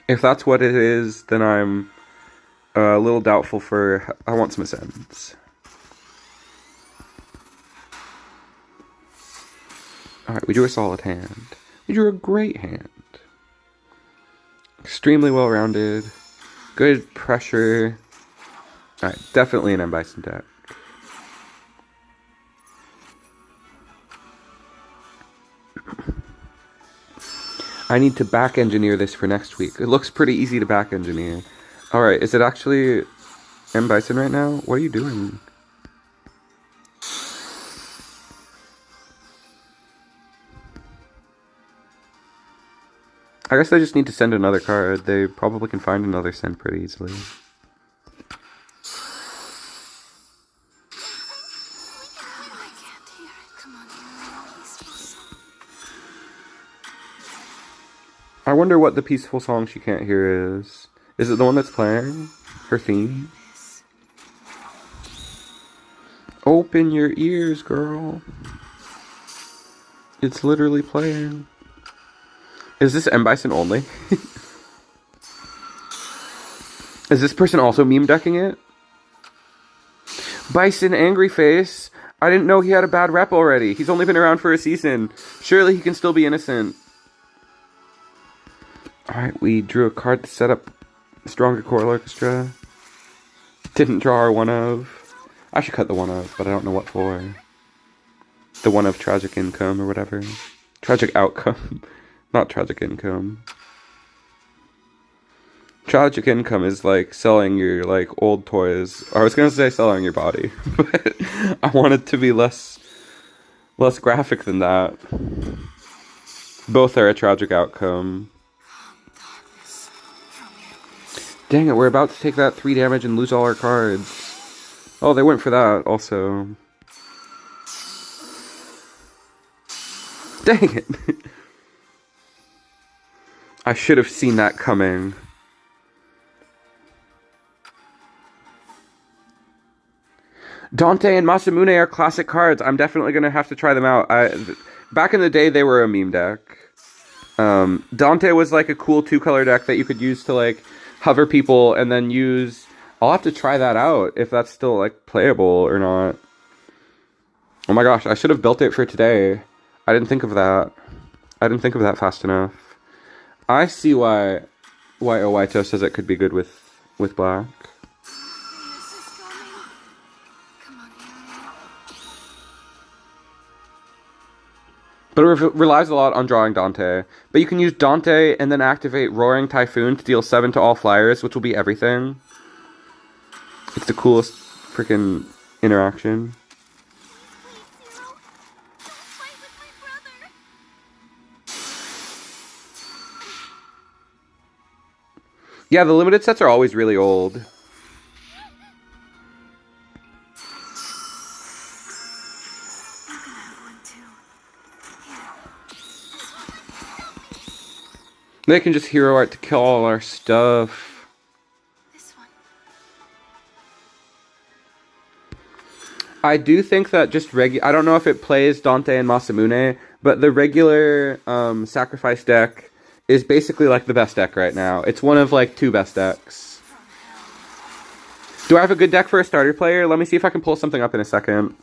If that's what it is, then I'm a little doubtful for... I want some Ascends. Alright, we drew a solid hand. We drew a great hand. Extremely well-rounded. Good pressure. Alright, definitely an M. Bison deck. I need to back engineer this for next week. It looks pretty easy to back engineer. Alright, is it actually M. Bison right now? What are you doing? I guess I just need to send another card. They probably can find another send pretty easily. I wonder what the peaceful song she can't hear is. Is it the one that's playing? Her theme? Open your ears, girl. It's literally playing. Is this M. Bison only? Is this person also meme decking it? Bison Angry Face. I didn't know he had a bad rep already. He's only been around for a season. Surely he can still be innocent. Alright, we drew a card to set up Stronger Core Orchestra. Didn't draw our 1 of. I should cut the 1 of, but I don't know what for. The 1 of Tragic Income or whatever. Tragic Outcome. Not Tragic Income. Tragic Income is like selling your like old toys. Or I was gonna say selling your body. But I want it to be less graphic than that. Both are a tragic outcome. Dang it, we're about to take that 3 damage and lose all our cards. Oh, they went for that also. Dang it. I should have seen that coming. Dante and Masamune are classic cards. I'm definitely going to have to try them out. Back in the day, they were a meme deck. Dante was like a cool 2-color deck that you could use to like hover people and then use... I'll have to try that out if that's still like playable or not. Oh my gosh, I should have built it for today. I didn't think of that. I didn't think of that fast enough. I see why Owaito says it could be good with black. But it relies a lot on drawing Dante. But you can use Dante and then activate Roaring Typhoon to deal 7 to all flyers, which will be everything. It's the coolest freaking interaction. Yeah, the limited sets are always really old. They can just hero art to kill all our stuff. This one. I do think that just I don't know if it plays Dante and Masamune, but the regular sacrifice deck is basically like the best deck right now. It's one of like 2 best decks. Do I have a good deck for a starter player? Let me see if I can pull something up in a second.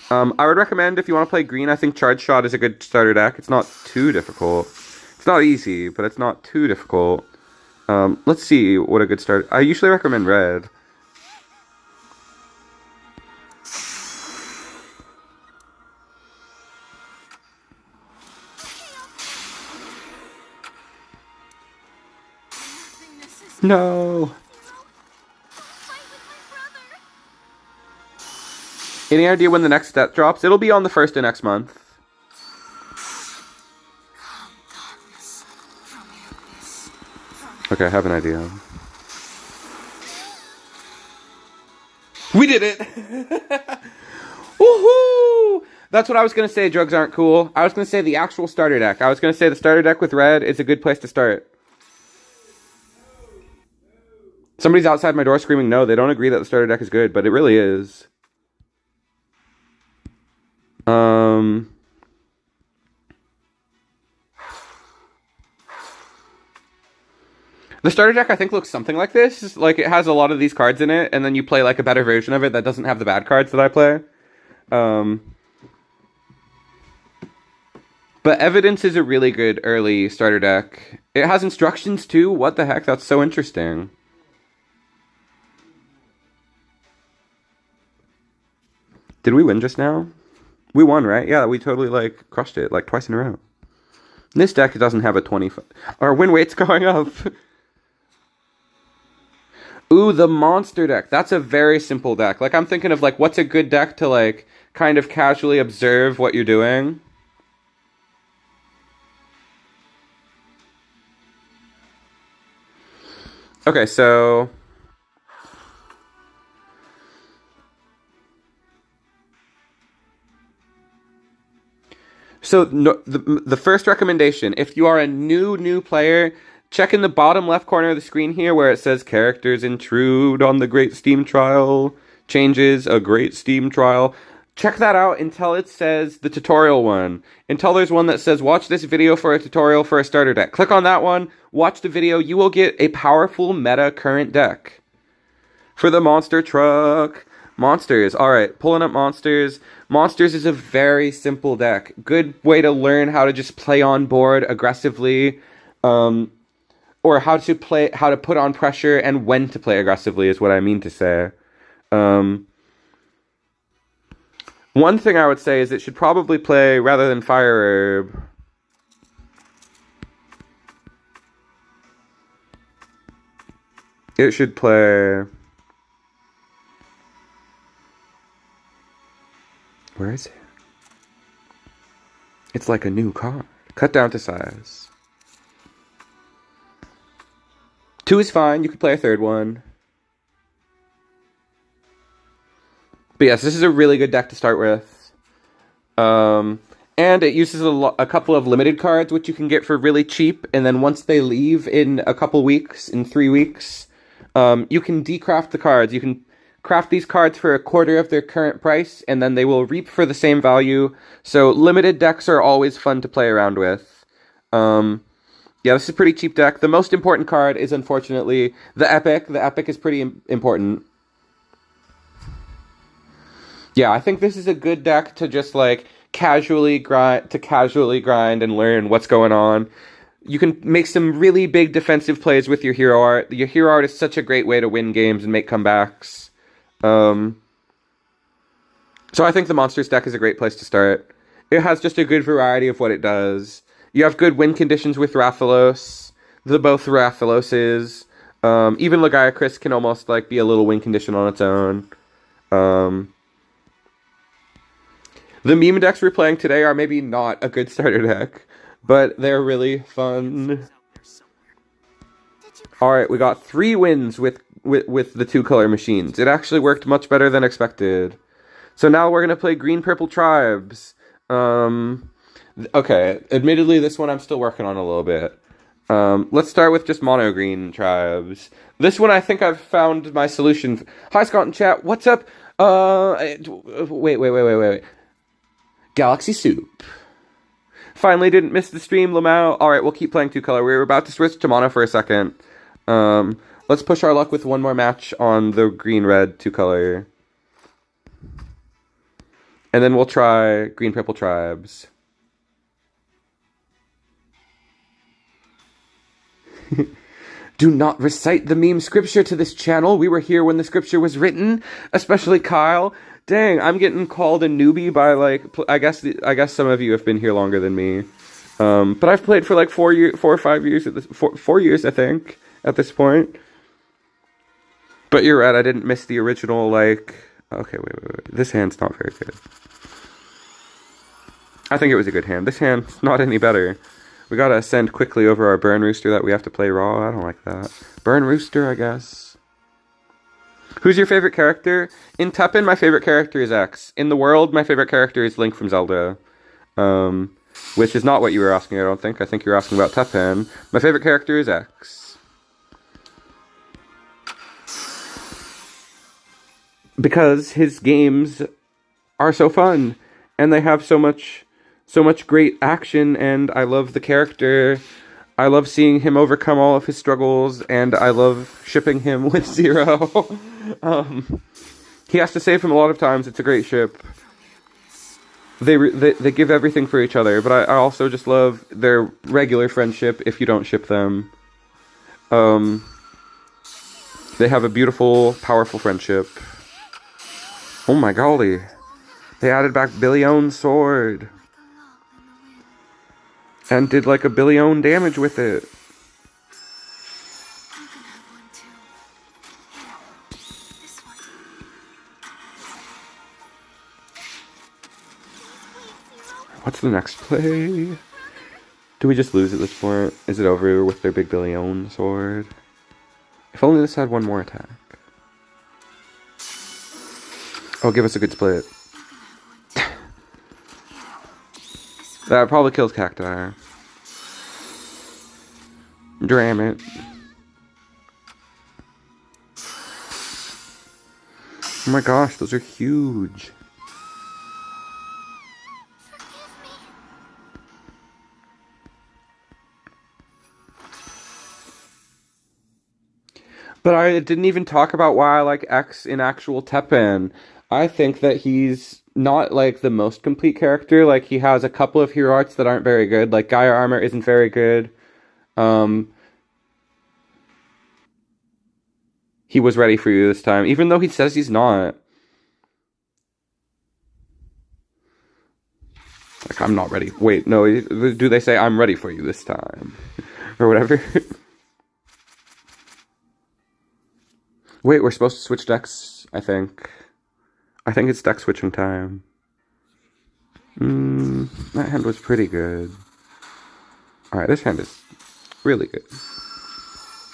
I would recommend, if you want to play green, I think Charge Shot is a good starter deck. It's not too difficult. It's not easy, but it's not too difficult. Let's see what a good start. I usually recommend red. No. Any idea when the next set drops? It'll be on the 1st of next month. Okay, I have an idea. We did it! Woohoo! That's what I was going to say, drugs aren't cool. I was going to say the actual starter deck. I was going to say the starter deck with red is a good place to start. Somebody's outside my door screaming no. They don't agree that the starter deck is good, but it really is. The starter deck, I think, looks something like this. Like, it has a lot of these cards in it, and then you play, like, a better version of it that doesn't have the bad cards that I play. But Evidence is a really good early starter deck. It has instructions, too. What the heck? That's so interesting. Did we win just now? We won, right? Yeah, we totally, like, crushed it, like, twice in a row. This deck doesn't have a 25... Our win rate's going up. Ooh, the monster deck. That's a very simple deck. Like, I'm thinking of, like, what's a good deck to, like, kind of casually observe what you're doing? Okay, so... So, the first recommendation, if you are a new player... Check in the bottom left corner of the screen here where it says characters intrude on the Great Steam Trial. Changes a Great Steam Trial. Check that out until it says the tutorial one. Until there's one that says watch this video for a tutorial for a starter deck. Click on that one. Watch the video. You will get a powerful meta current deck. For the monster truck. Monsters. Alright, pulling up monsters. Monsters is a very simple deck. Good way to learn how to just play on board aggressively. Or how to put on pressure and when to play aggressively is what I mean to say. One thing I would say is it should probably play, rather than Fire Herb, it should play... Where is it? It's like a new card. Cut down to size. 2 is fine. You could play a third one. But yes, this is a really good deck to start with. And it uses a couple of limited cards, which you can get for really cheap. And then once they leave in a couple weeks, in 3 weeks, you can decraft the cards. You can craft these cards for a quarter of their current price, and then they will reap for the same value. So limited decks are always fun to play around with. Yeah, this is a pretty cheap deck. The most important card is, unfortunately, the Epic. The Epic is pretty important. Yeah, I think this is a good deck to just, like, casually grind and learn what's going on. You can make some really big defensive plays with your hero art. Your hero art is such a great way to win games and make comebacks. So I think the Monsters deck is a great place to start. It has just a good variety of what it does. You have good win conditions with Rathalos. Both Rathaloses. Even Lagiacrys can almost like be a little win condition on its own. The meme decks we're playing today are maybe not a good starter deck, but they're really fun. Alright, we got 3 wins with the 2-color machines. It actually worked much better than expected. So now we're going to play Green-Purple Tribes. Okay, admittedly, this one I'm still working on a little bit. Let's start with just mono green tribes. This one I think I've found my solution. Hi, Scott in chat. What's up? Wait. Galaxy Soup. Finally didn't miss the stream, Lamau. Alright, we'll keep playing two color. We were about to switch to mono for a second. Let's push our luck with one more match on the green-red two color. And then we'll try green-purple tribes. Do not recite the meme scripture to this channel. We were here when the scripture was written, especially Kyle. Dang, I'm getting called a newbie by, like, I guess some of you have been here longer than me. But I've played for like 4 or 5 years at this, 4 years, I think, at this point. But you're right, I didn't miss the original, like, okay, wait. This hand's not very good. I think it was a good hand. This hand's not any better. We gotta ascend quickly over our Burn Rooster that we have to play raw. I don't like that. Burn Rooster, I guess. Who's your favorite character? In TEPPEN, my favorite character is X. In the world, my favorite character is Link from Zelda. Which is not what you were asking, I don't think. I think you're asking about TEPPEN. My favorite character is X. Because his games are so fun. And they have so much great action, and I love the character. I love seeing him overcome all of his struggles, and I love shipping him with Zero. He has to save him a lot of times. It's a great ship. They give everything for each other, but I also just love their regular friendship if you don't ship them. They have a beautiful, powerful friendship. Oh my golly. They added back Billion's sword. And did like 1 billion damage with it. You can have one too. Here, this one. What's the next play? Do we just lose at this point? Is it over with their big Billion sword? If only this had one more attack. Oh, give us a good split. That probably kills Cacti. Damn it. Oh my gosh, those are huge. But I didn't even talk about why I like X in actual TEPPEN. I think that he's not, like, the most complete character. Like, he has a couple of hero arts that aren't very good. Like, Gaia Armor isn't very good. He was ready for you this time, even though he says he's not. Like, I'm not ready. Wait, no, do they say, I'm ready for you this time? Or whatever. Wait, we're supposed to switch decks, I think. I think it's deck switching time. That hand was pretty good. Alright, this hand is really good.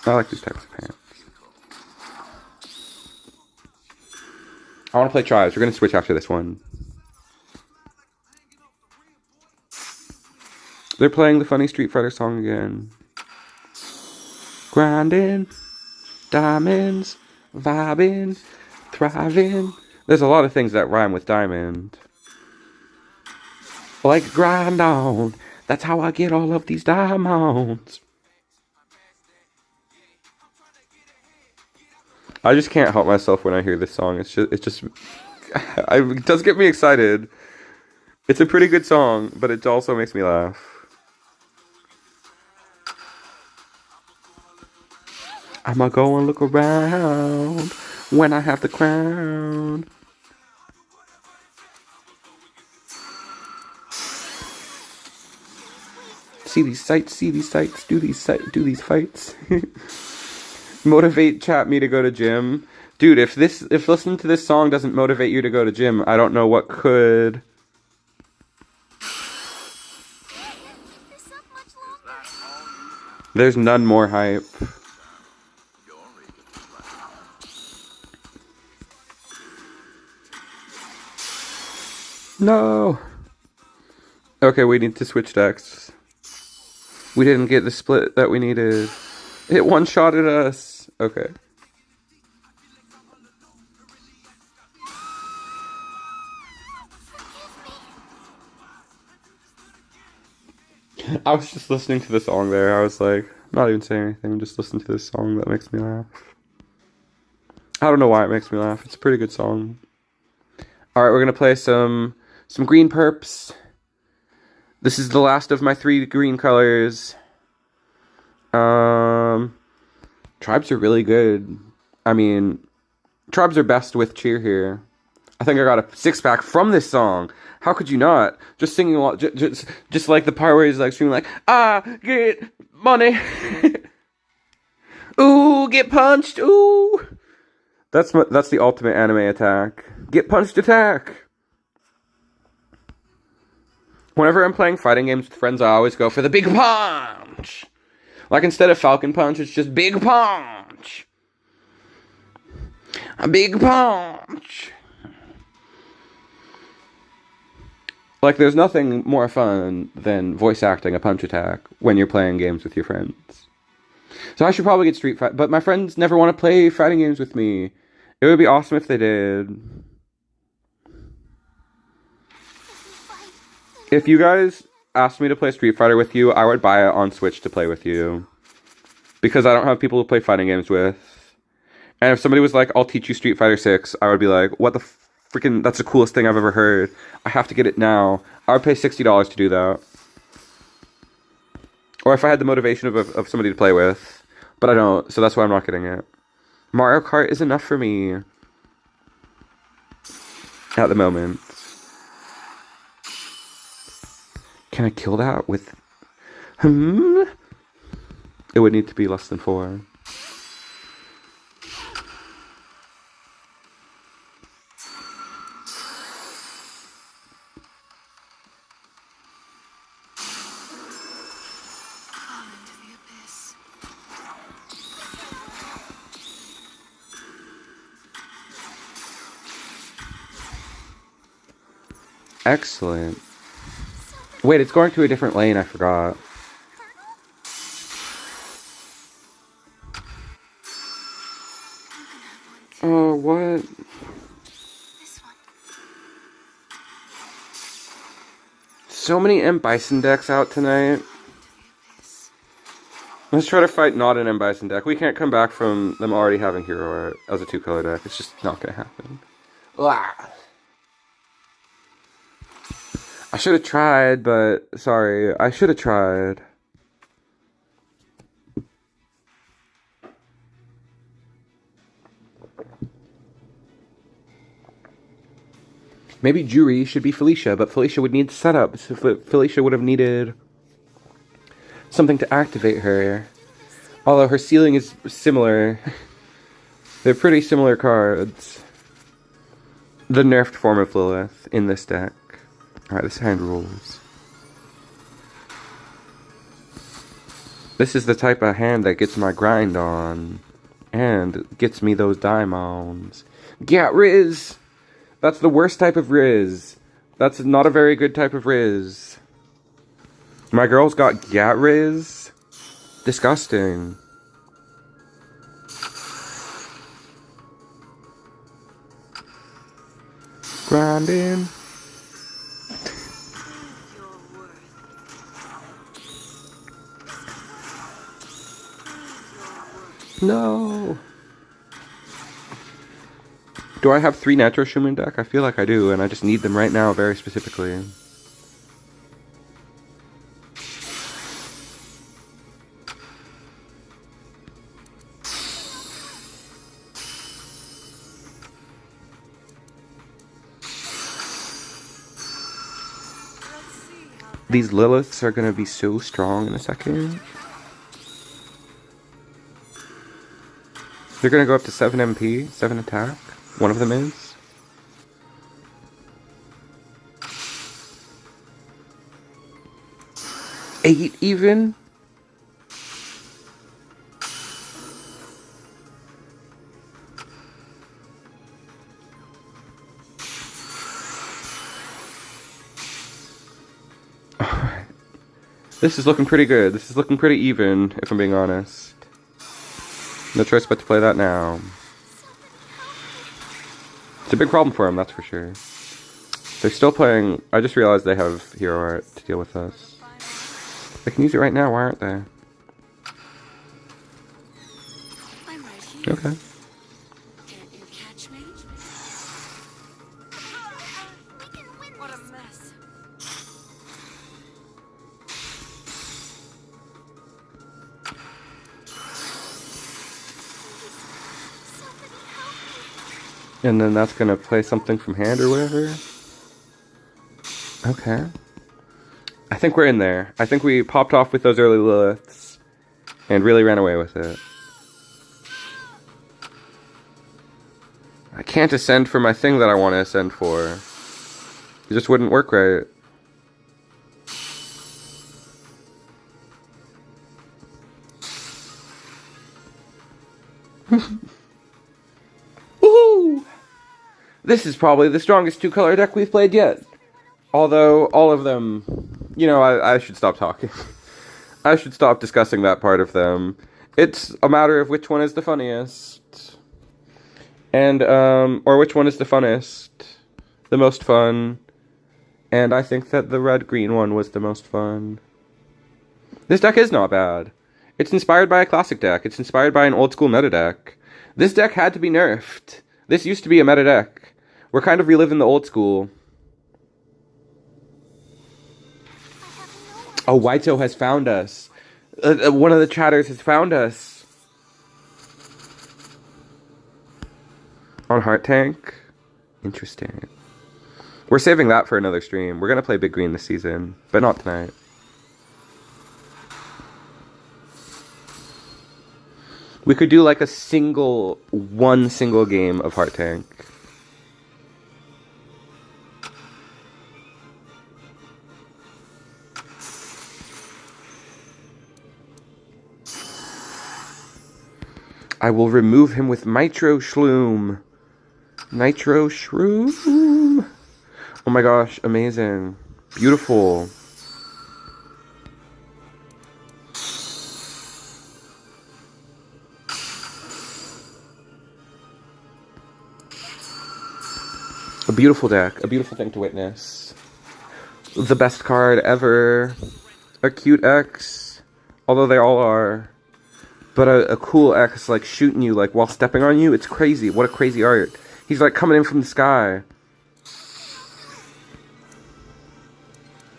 I like these types of hands. I want to play Tribes. We're going to switch after this one. They're playing the funny Street Fighter song again. Grinding, diamonds, vibing, thriving. There's a lot of things that rhyme with diamond. Like grind on. That's how I get all of these diamonds. I just can't help myself when I hear this song. It does get me excited. It's a pretty good song, but it also makes me laugh. I'ma go and look around when I have the crown. See these sights, do these fights. Motivate chat me to go to gym. Dude, if listening to this song doesn't motivate you to go to gym, I don't know what could. There's none more hype. No. Okay, we need to switch decks. We didn't get the split that we needed. It one-shotted us. Okay. I was just listening to the song there. I was like, I'm not even saying anything. I'm just listening to this song that makes me laugh. I don't know why it makes me laugh. It's a pretty good song. Alright, we're gonna play some green perps. This is the last of my 3 green colors. Tribes are really good. I mean, tribes are best with cheer here. I think I got a 6-pack from this song. How could you not? Just singing a lot, just like the part where he's like screaming like, "Ah, get money, ooh, get punched, ooh." That's the ultimate anime attack. Get punched attack. Whenever I'm playing fighting games with friends, I always go for the big punch. Like instead of Falcon Punch, it's just big punch. A big punch. Like, there's nothing more fun than voice acting a punch attack when you're playing games with your friends. So I should probably get Street Fighter, but my friends never want to play fighting games with me. It would be awesome if they did. If you guys asked me to play Street Fighter with you, I would buy it on Switch to play with you. Because I don't have people to play fighting games with. And if somebody was like, I'll teach you Street Fighter 6, I would be like, what the freaking, that's the coolest thing I've ever heard. I have to get it now. I would pay $60 to do that. Or if I had the motivation of somebody to play with. But I don't, so that's why I'm not getting it. Mario Kart is enough for me. At the moment. Can I kill that with... It would need to be less than 4. Excellent. Wait, it's going to a different lane, I forgot. Oh, what? This one. So many M. Bison decks out tonight. Let's try to fight not an M. Bison deck. We can't come back from them already having Hero Art as a 2-color deck. It's just not gonna happen. Blah. I should have tried, but sorry. I should have tried. Maybe Juri should be Felicia, but Felicia would need setup. So Felicia would have needed something to activate her. Although her ceiling is similar. They're pretty similar cards. The nerfed form of Lilith in this deck. Alright, this hand rules. This is the type of hand that gets my grind on. And gets me those diamonds. Get Riz! That's the worst type of Riz. That's not a very good type of Riz. My girl's got Gat Riz. Disgusting. Grinding. No. Do I have 3 Nitro Shuman deck? I feel like I do, and I just need them right now very specifically. These Liliths are gonna be so strong in a second. They're gonna go up to 7 MP, 7 attack. One of them is. Eight even? Alright. This is looking pretty good. This is looking pretty even, if I'm being honest. No choice but to play that now. It's a big problem for them, that's for sure. They're still playing... I just realized they have Hero Art to deal with us. They can use it right now, why aren't they? I'm right here. Okay. Can't you catch me? We can win. What a mess. Somebody help me. And then that's gonna play something from hand or whatever. Okay. I think we're in there. I think we popped off with those early Liliths and really ran away with it. I can't ascend for my thing that I want to ascend for. It just wouldn't work right. Woohoo! This is probably the strongest two-color deck we've played yet. Although, all of them... You know, I should stop talking. I should stop discussing that part of them. It's a matter of which one is the funniest. And, or which one is the funnest. The most fun. And I think that the red-green one was the most fun. This deck is not bad. It's inspired by a classic deck. It's inspired by an old-school meta deck. This deck had to be nerfed. This used to be a meta deck. We're kind of reliving the old school. Oh, Waito has found us. One of the chatters has found us. On Heart Tank? Interesting. We're saving that for another stream. We're going to play Big Green this season, but not tonight. We could do like one single game of Heart Tank. I will remove him with Nitro Shroom. Nitro Shroom. Oh my gosh, amazing. Beautiful. A beautiful deck, a beautiful thing to witness. The best card ever. A cute X, although they all are. But a cool X, like, shooting you, like, while stepping on you, it's crazy. What a crazy art. He's, like, coming in from the sky.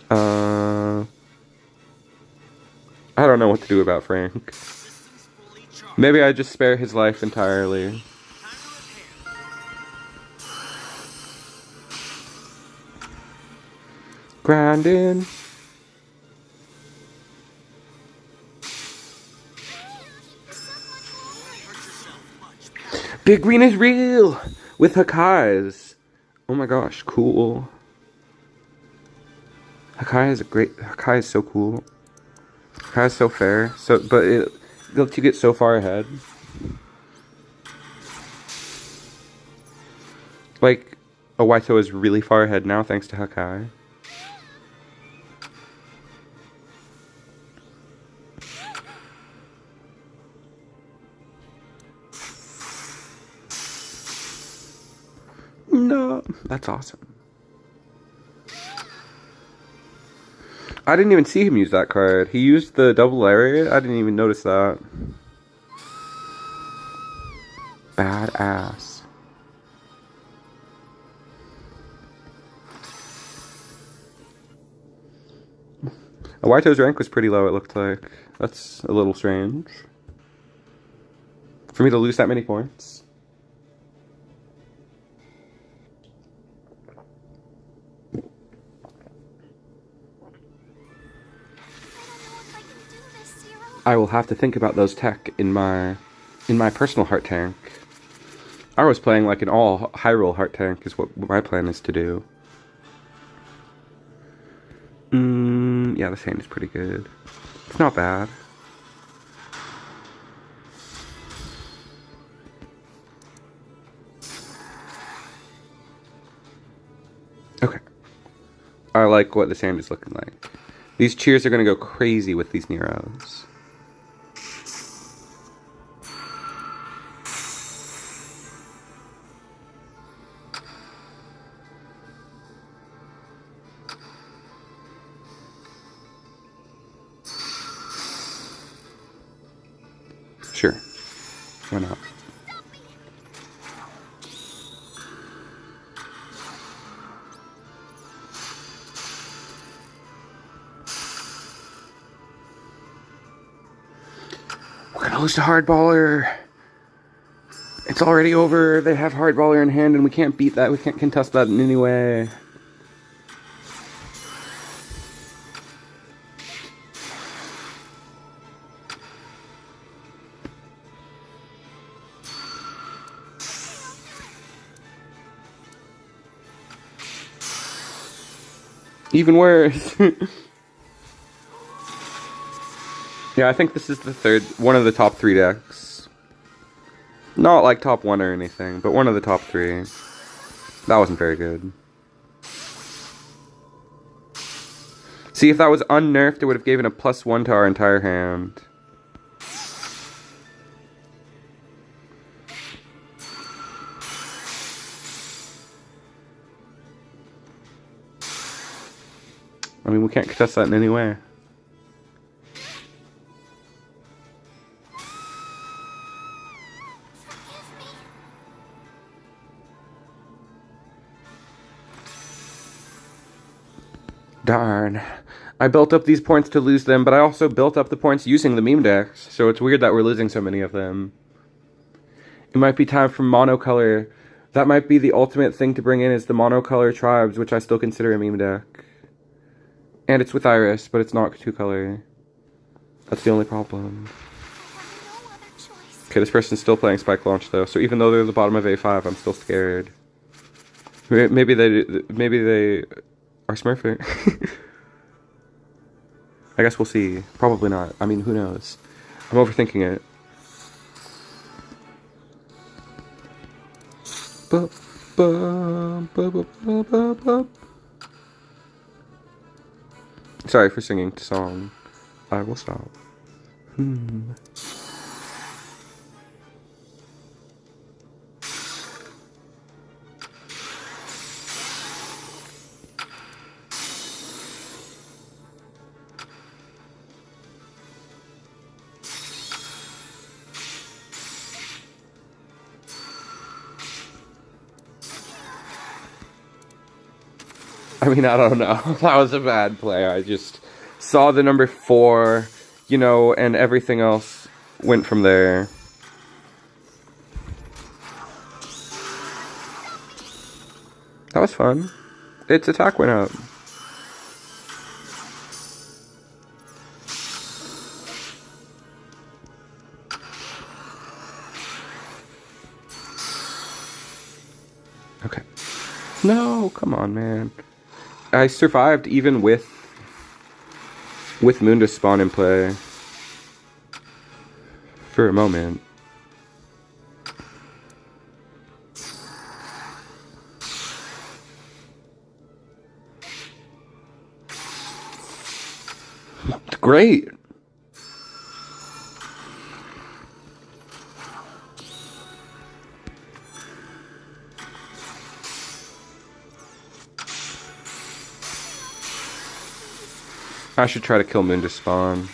I don't know what to do about Frank. Maybe I just spare his life entirely. Grinding. Big Green is real! With Hakai's. Oh my gosh, cool. Hakai is so cool. Hakai is so fair. But it lets you get so far ahead. Like, Waito is really far ahead now thanks to Hakai. No, that's awesome. I didn't even see him use that card. He used the double lariat. I didn't even notice that. Badass. Waito's rank was pretty low, it looked like. That's a little strange. For me to lose that many points. I will have to think about those tech in my personal Heart Tank. I was playing like an all high roll Heart Tank is what my plan is to do. Yeah, this hand is pretty good. It's not bad. Okay. I like what this hand is looking like. These cheers are going to go crazy with these Neros. Why not? We're gonna lose to Hardballer. It's already over. They have Hardballer in hand, and we can't beat that. We can't contest that in any way. Even worse. Yeah, I think this is the one of the top 3 decks. Not like top 1 or anything, but one of the top 3. That wasn't very good. See, if that was unnerfed, it would have given a +1 to our entire hand. I mean, we can't contest that in any way. Darn. I built up these points to lose them, but I also built up the points using the meme decks, so it's weird that we're losing so many of them. It might be time for monocolor. That might be the ultimate thing to bring in, is the monocolor tribes, which I still consider a meme deck. And it's with Iris, but it's not 2-color. That's the only problem. Okay, this person's still playing Spike Launch, though, so even though they're the bottom of A5, I'm still scared. Maybe they are smurfing. I guess we'll see. Probably not. I mean, who knows? I'm overthinking it. Sorry for singing the song. I will stop. I mean, I don't know. That was a bad play. I just saw the number 4, you know, and everything else went from there. That was fun. Its attack went up. Okay. No, come on, man. I survived even with Mundus spawn in play for a moment. Great. I should try to kill Moon to spawn.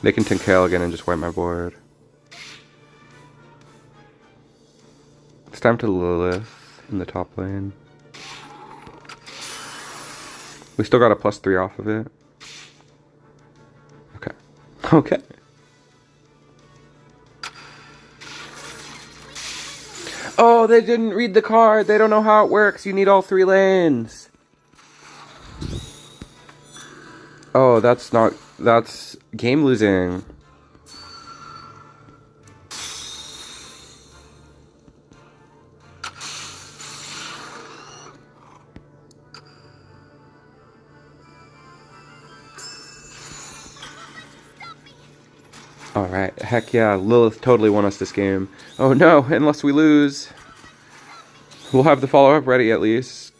They can Tinkale again and just wipe my board. It's time to Lilith in the top lane. We still got a +3 off of it. Okay. Okay. Oh, they didn't read the card. They don't know how it works. You need all 3 lanes. Oh, that's game losing. Alright, heck yeah, Lilith totally won us this game. Oh no, unless we lose. We'll have the follow-up ready at least.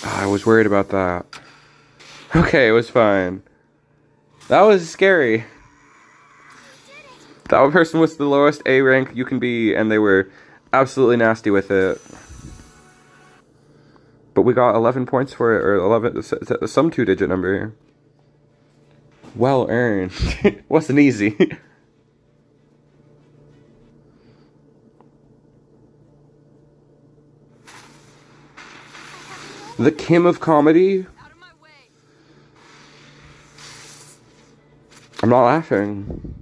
I was worried about that. Okay, it was fine. That was scary. That person was the lowest A rank you can be, and they were absolutely nasty with it. But we got 11 points for it, or 11, some two-digit number. Well earned. Wasn't easy. The Kim of comedy? Out of my way. I'm not laughing.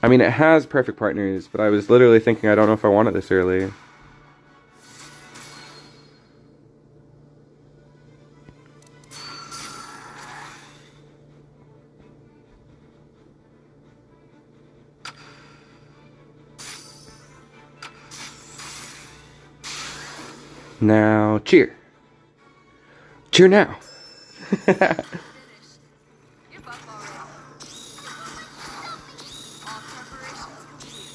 I mean, it has perfect partners, but I was literally thinking I don't know if I want it this early. Now, cheer. Cheer now. Finished. Give up already. All preparations complete.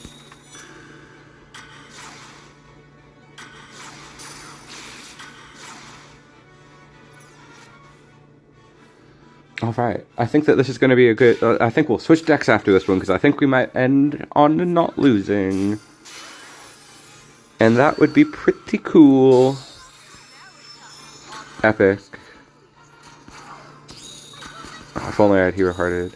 Alright, I think that this is going to be a good... I think we'll switch decks after this one, because I think we might end on not losing. And that would be pretty cool. Epic. Oh, if only I had Hero Hearted.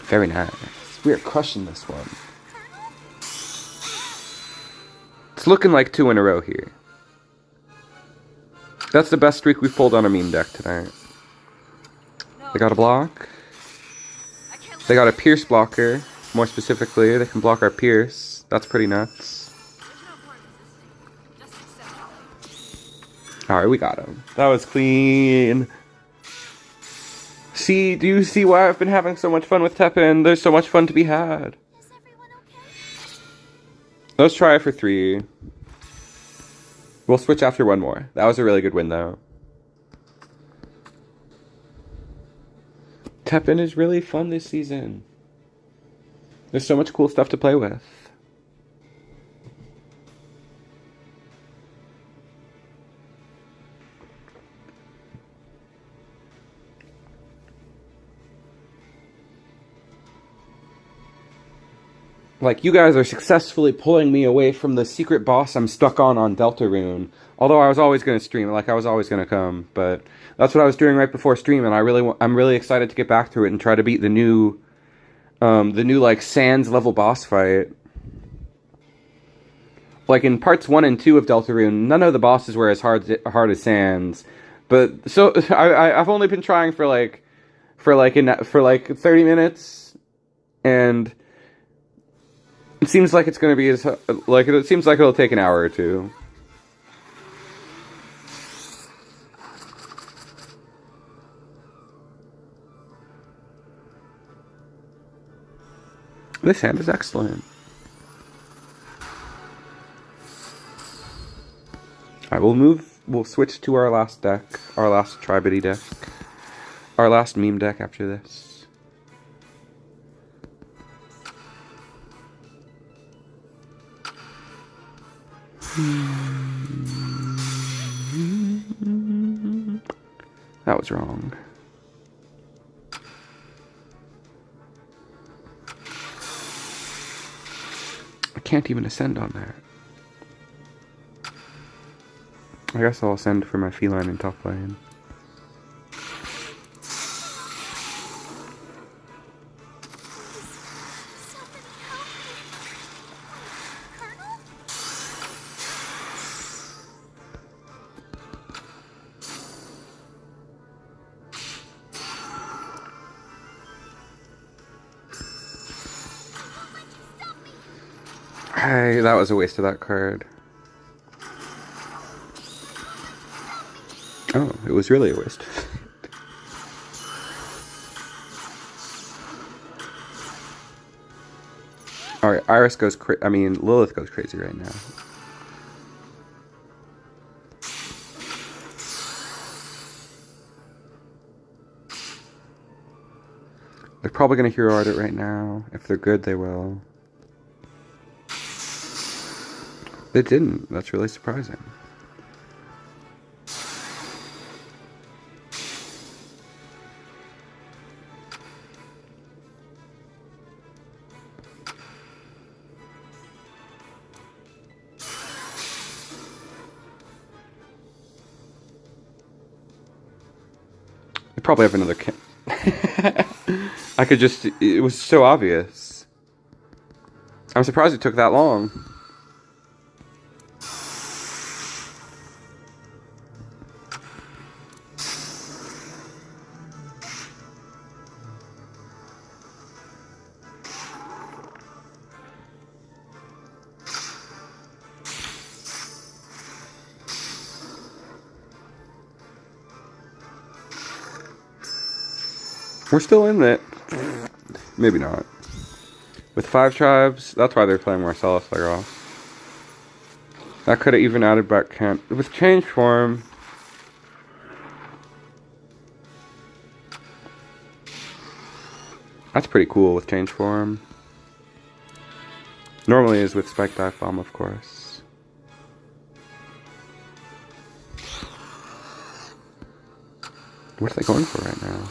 Very nice. We are crushing this one. It's looking like 2 in a row here. That's the best streak we've pulled on a meme deck tonight. They got a block. They got a Pierce blocker. More specifically, they can block our Pierce. That's pretty nuts. Alright, we got him. That was clean. See, do you see why I've been having so much fun with TEPPEN? There's so much fun to be had. Is everyone okay? Let's try it for 3. We'll switch after 1 more. That was a really good win, though. TEPPEN is really fun this season. There's so much cool stuff to play with. Like, you guys are successfully pulling me away from the secret boss I'm stuck on Deltarune. Although I was always going to stream, like I was always going to come, but that's what I was doing right before stream, and I'm really excited to get back to it and try to beat the new like Sans level boss fight. Like in parts 1 and 2 of Deltarune, none of the bosses were as hard as Sans, but so I've only been trying for like 30 minutes, and it seems like it's going to be it seems like it'll take an hour or 2. This hand is excellent. Alright, we'll switch to our last deck, our last Tribity deck, our last meme deck after this. That was wrong. I can't even ascend on that. I guess I'll ascend for my feline in top lane. Hey, that was a waste of that card. Oh, it was really a waste. Alright, Iris goes Lilith goes crazy right now. They're probably going to hero art it right now. If they're good, they will. It didn't. That's really surprising. I probably have another I could just... It was so obvious. I'm surprised it took that long. We're still in it. Maybe not. With 5 tribes, that's why they're playing Marcellus later off. That could have even added back camp. With change form... That's pretty cool with change form. Normally is with Spike Dive Bomb, of course. What are they going for right now?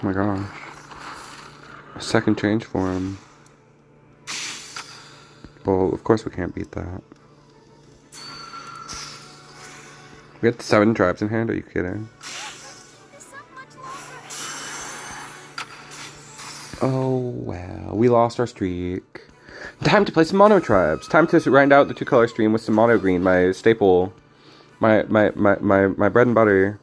Oh my gosh. A second change form. Well, of course we can't beat that. We had 7 tribes in hand, are you kidding? Oh, well, we lost our streak. Time to play some mono tribes. Time to round out the 2-color stream with some mono green, my staple. My bread and butter.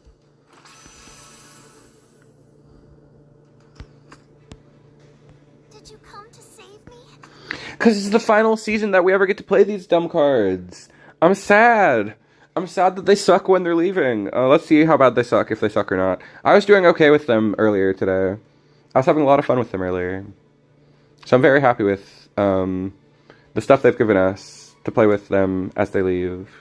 Because it's the final season that we ever get to play these dumb cards. I'm sad. I'm sad that they suck when they're leaving. Let's see how bad they suck, if they suck or not. I was doing okay with them earlier today. I was having a lot of fun with them earlier. So I'm very happy with the stuff they've given us to play with them as they leave.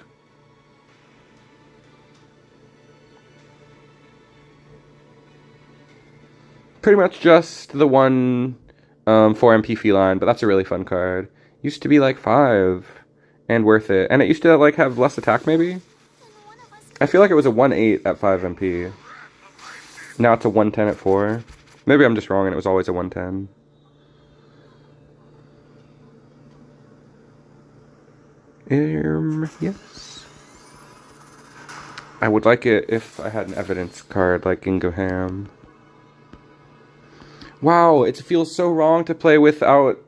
Pretty much just the one... 4MP Feline, but that's a really fun card. Used to be like 5 and worth it. And it used to like have less attack maybe? I feel like it was a 1-8 at 5MP. Now it's a 110 at 4. Maybe I'm just wrong and it was always a 110. Yes. I would like it if I had an evidence card like Gingo Ham. Wow, it feels so wrong to play without...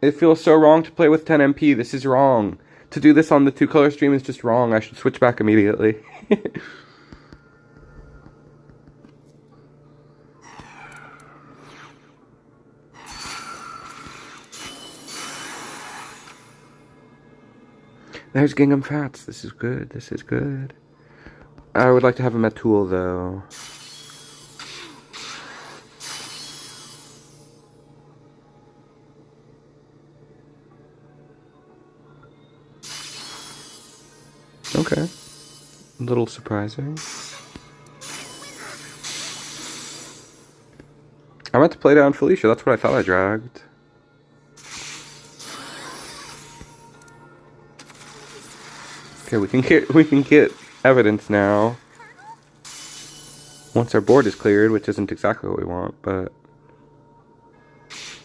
It feels so wrong to play with 10 MP. This is wrong. To do this on the 2-color stream is just wrong. I should switch back immediately. There's Gingham Fats. This is good. This is good. I would like to have a Metul, though. Okay. A little surprising. I meant to play down Felicia, that's what I thought I dragged. Okay, we can get evidence now. Once our board is cleared, which isn't exactly what we want, but...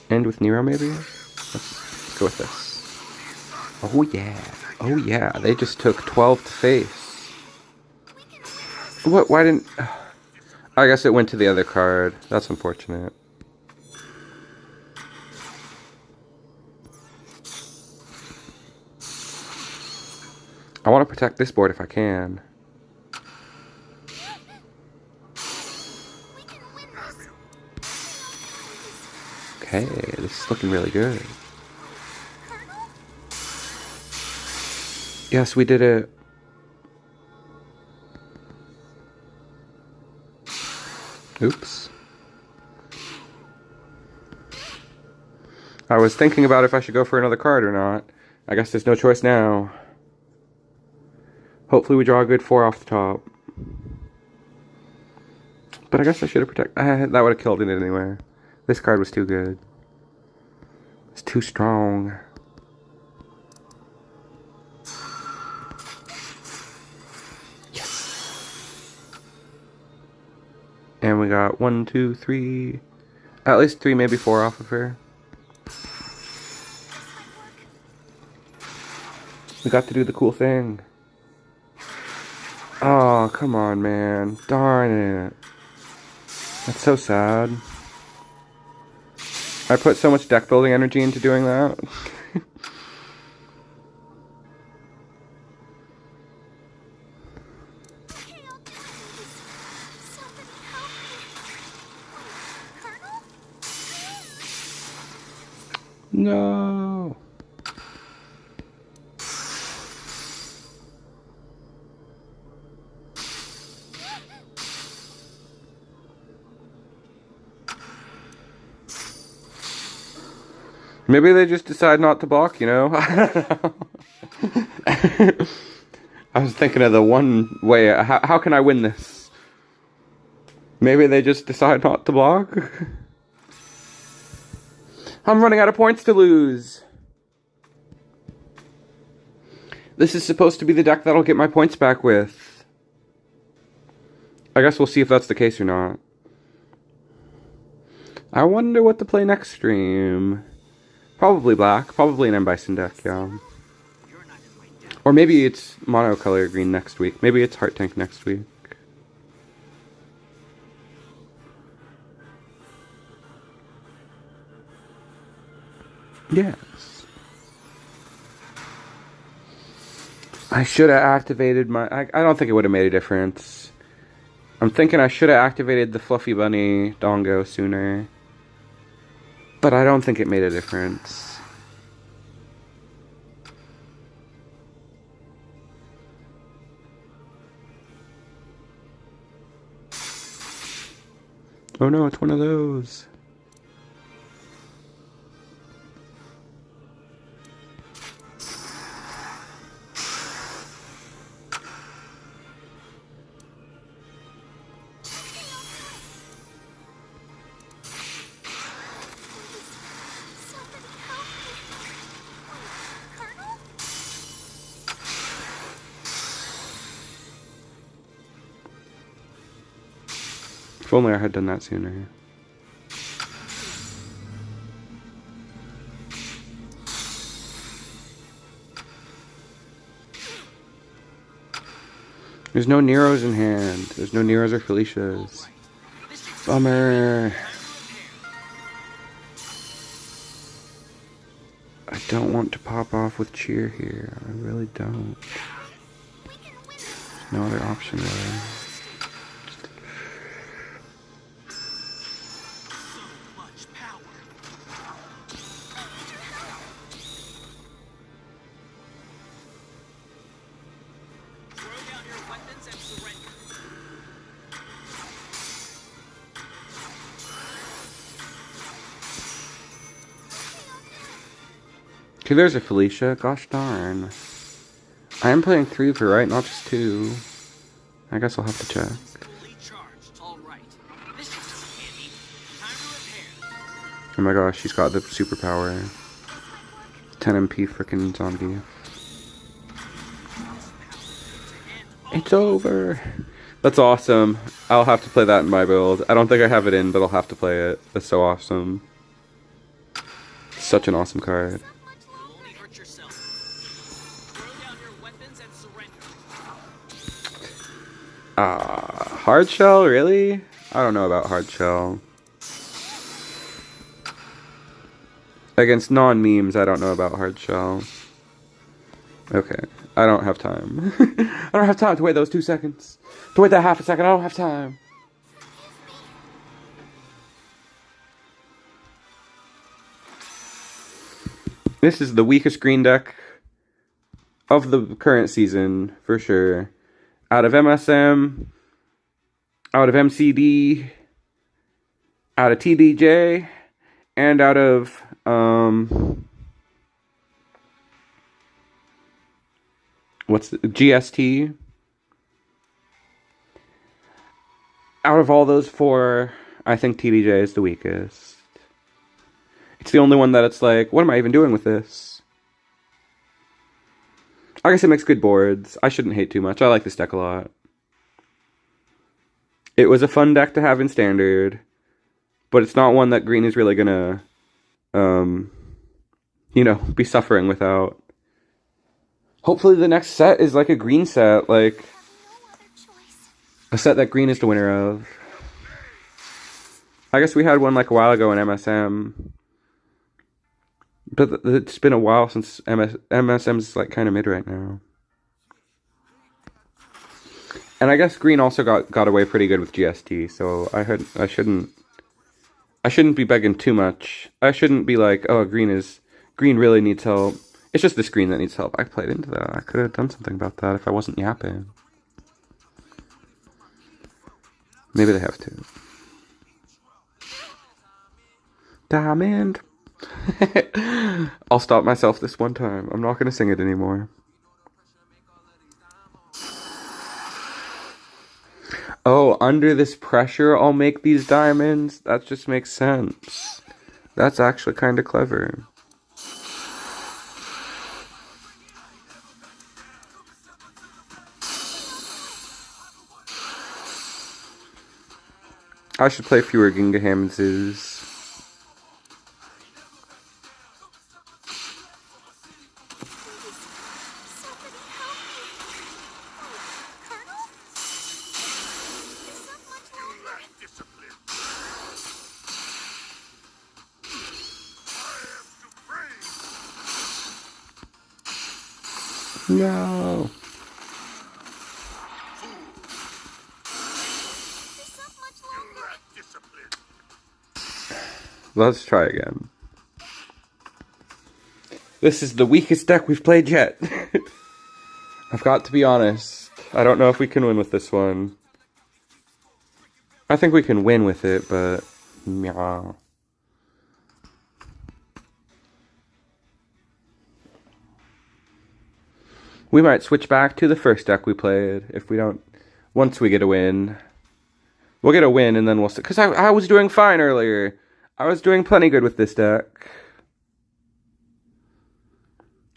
End with Nero, maybe? Let's go with this. Oh yeah. Oh yeah, they just took 12 to face. What, why didn't... I guess it went to the other card. That's unfortunate. I want to protect this board if I can. Okay, this is looking really good. Yes, we did it. Oops. I was thinking about if I should go for another card or not. I guess there's no choice now. Hopefully we draw a good 4 off the top. But I guess I should have protected... that would have killed it anyway. This card was too good. It's too strong. And we got 1, 2, 3, at least 3, maybe 4 off of her. We got to do the cool thing. Oh, come on, man. Darn it. That's so sad. I put so much deck building energy into doing that. Okay, I'll do it. Somebody help me. Colonel? No. Maybe they just decide not to block, you know? I was thinking of the one way, how can I win this? Maybe they just decide not to block? I'm running out of points to lose. This is supposed to be the deck that'll get my points back with. I guess we'll see if that's the case or not. I wonder what to play next stream. Probably black. Probably an M. Bison deck, yeah. Or maybe it's mono color green next week. Maybe it's Heart Tank next week. Yes. I should have activated my... I don't think it would have made a difference. I'm thinking I should have activated the Fluffy Bunny Dongo sooner. But I don't think it made a difference. Oh no, it's one of those. If only I had done that sooner. There's no Neros in hand. There's no Neros or Felicias. Bummer. I don't want to pop off with cheer here. I really don't. There's no other option really. Okay, there's a Felicia. Gosh darn. I am playing 3 of her, right? Not just 2. I guess I'll have to check. Oh my gosh, she's got the superpower. 10 MP frickin' zombie. It's over. That's awesome. I'll have to play that in my build. I don't think I have it in, but I'll have to play it. That's so awesome. Such an awesome card. Hard shell, really? I don't know about hard shell. Against non-memes, I don't know about hard shell. Okay, I don't have time. I don't have time to wait those 2 seconds. To wait that half a second, I don't have time. This is the weakest green deck of the current season, for sure. Out of MSM, out of MCD, out of TDJ, and out of, GST. Out of all those 4, I think TDJ is the weakest. It's the only one that it's like, what am I even doing with this? I guess it makes good boards. I shouldn't hate too much. I like this deck a lot. It was a fun deck to have in standard, but it's not one that green is really gonna, be suffering without. Hopefully the next set is like a green set, like Have no other choice. a set that green is the winner of. I guess we had one like a while ago in MSM. But it's been a while since MSM's like kind of mid right now. And I guess green also got away pretty good with GST, so I shouldn't be begging too much. I shouldn't be like, oh, green really needs help. It's just this green that needs help. I played into that. I could have done something about that if I wasn't yapping. Maybe they have to. Diamond. I'll stop myself this one time. I'm not going to sing it anymore. Oh, under this pressure, I'll make these diamonds? That just makes sense. That's actually kind of clever. I should play fewer Gingahamses. No. Let's try again. This is the weakest deck we've played yet. I've got to be honest. I don't know if we can win with this one. I think we can win with it, but... yeah. We might switch back to the first deck we played if we don't... once we get a win. We'll get a win and then we'll... because I was doing fine earlier. I was doing plenty good with this deck.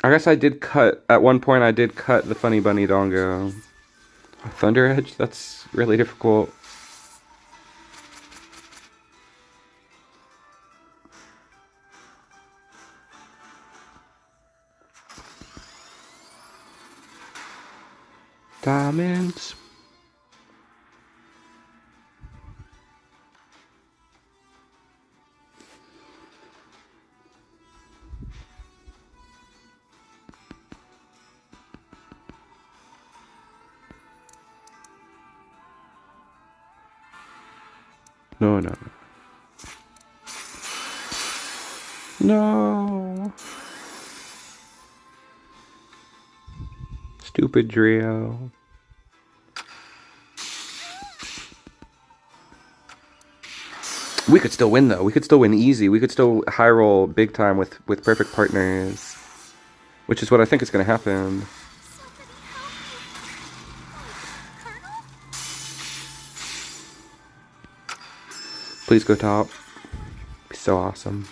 I guess I did cut... at one point I did cut the Funny Bunny Dongo. Thunder Edge? That's really difficult. Diamonds. No, no, no. No. Stupid Drio. We could still win though. We could still win easy. We could still high roll big time with perfect partners, which is what I think is going to happen. Please go top. Be so awesome.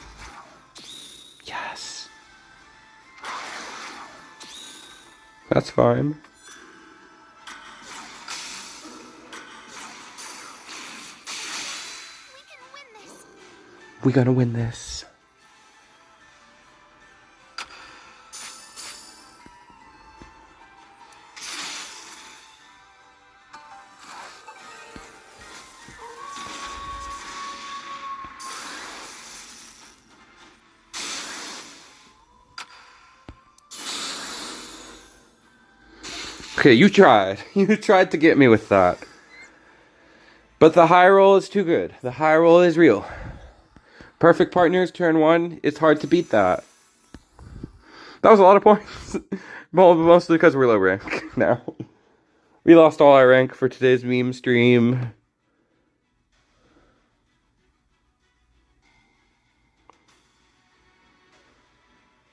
Yes. That's fine. We're gonna win this. Okay, you tried. You tried to get me with that. But the high roll is too good. The high roll is real. Perfect partners, turn one. It's hard to beat that. That was a lot of points. Well, mostly because we're low rank now. We lost all our rank for today's meme stream.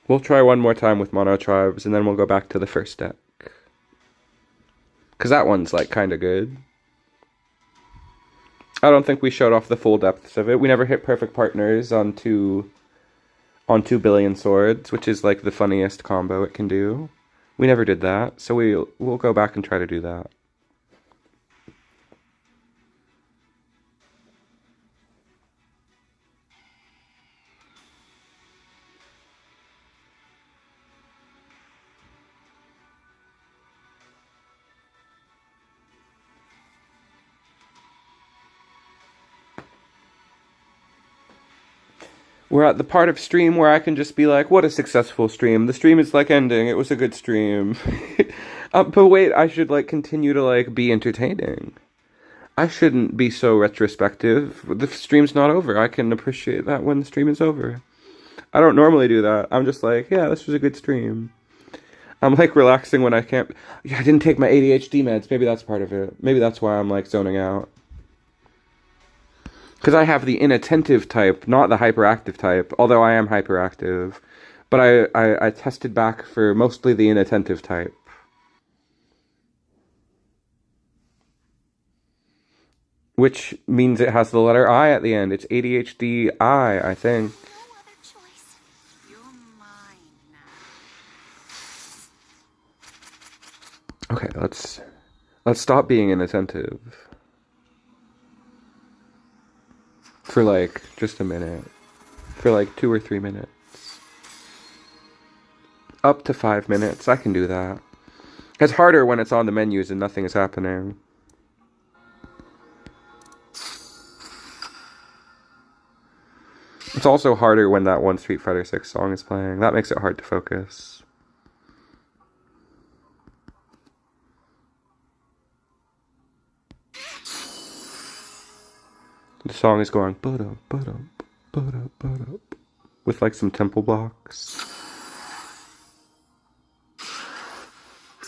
We'll try one more time with Mono Tribes, and then we'll go back to the first deck. Because that one's, like, kind of good. I don't think we showed off the full depths of it. We never hit perfect partners on 2 billion swords, which is, like, the funniest combo it can do. We never did that, so we'll go back and try to do that. We're at the part of stream where I can just be like, what a successful stream. The stream is like ending. It was a good stream. But wait, I should like continue to like be entertaining. I shouldn't be so retrospective. The stream's not over. I can appreciate that when the stream is over. I don't normally do that. I'm just like, yeah, this was a good stream. I'm like relaxing when I can't. Yeah, I didn't take my ADHD meds. Maybe that's part of it. Maybe that's why I'm like zoning out. Because I have the inattentive type, not the hyperactive type, although I am hyperactive. But I tested back for mostly the inattentive type. Which means it has the letter I at the end. It's ADHD-I, I think. No other choice. You're mine now. Okay, let's stop being inattentive. For like just a minute. For like 2 or 3 minutes. Up to 5 minutes. I can do that. It's harder when it's on the menus and nothing is happening. It's also harder when that one Street Fighter 6 song is playing. That makes it hard to focus. The song is going ba-dum, ba-dum, ba-dum, ba-dum, with like some tempo blocks.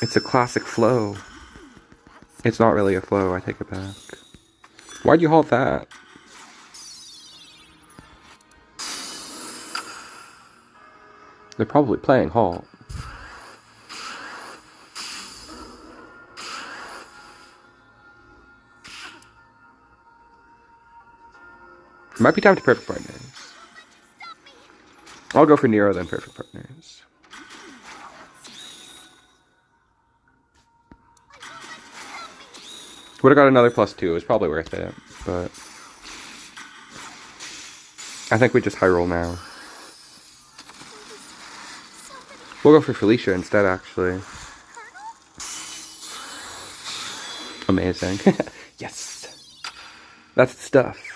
It's a classic flow. It's not really a flow, I take it back. Why'd you halt that? They're probably playing halt. It might be time to Perfect Partners. I'll go for Nero then Perfect Partners. Would have got another +2. It was probably worth it, but I think we just high roll now. We'll go for Felicia instead, actually. Amazing. Yes! That's the stuff.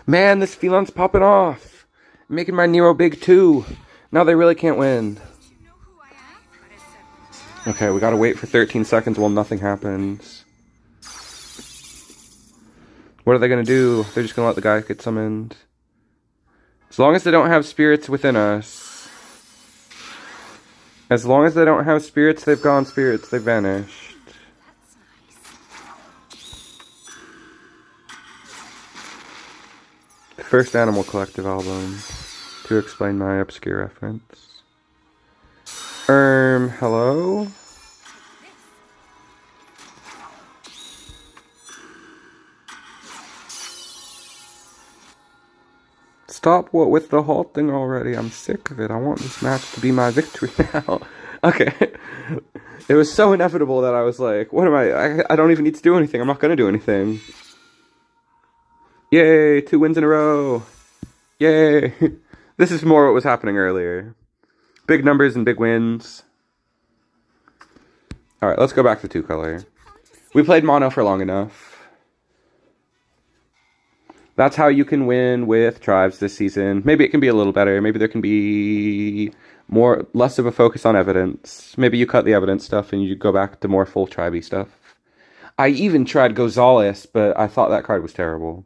Man, this Felon's popping off. Making my Nero big too. Now they really can't win. Okay, we gotta wait for 13 seconds while nothing happens. What are they gonna do? They're just gonna let the guy get summoned. As long as they don't have spirits within us. As long as they don't have spirits, they've gone spirits. They've vanished. First Animal Collective album. To explain my obscure reference. Hello? Stop with the halting already. I'm sick of it. I want this match to be my victory now. Okay. It was so inevitable that I was like, what am I don't even need to do anything. I'm not gonna do anything. Yay, 2 wins in a row. Yay. This is more what was happening earlier. Big numbers and big wins. Alright, let's go back to 2-color. We played mono for long enough. That's how you can win with tribes this season. Maybe it can be a little better. Maybe there can be less of a focus on evidence. Maybe you cut the evidence stuff and you go back to more full tribey stuff. I even tried Gonzalez, but I thought that card was terrible.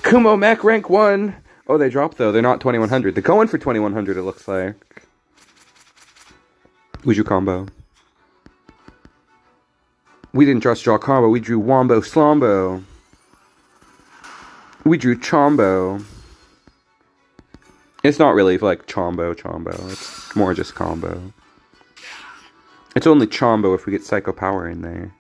Kumo Mech rank 1. Oh, they dropped though. They're not 2100. They're going for 2100, it looks like. We drew combo. We didn't just draw combo. We drew Wombo Slombo. We drew Chombo. It's not really like Chombo. It's more just combo. It's only Chombo if we get Psycho Power in there.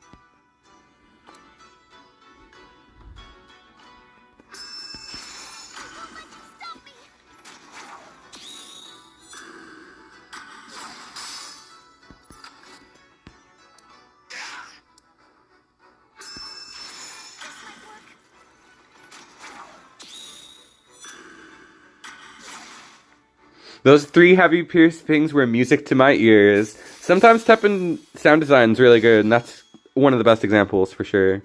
Those 3 heavy pierced pings were music to my ears. Sometimes Teppen sound design is really good, and that's one of the best examples for sure.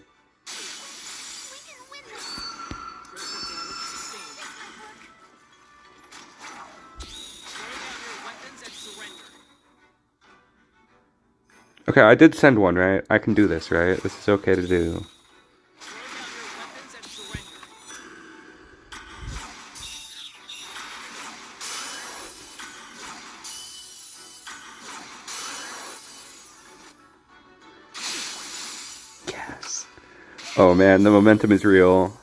Okay, I did send one, right? I can do this, right? This is okay to do. Yes. Oh man, the momentum is real.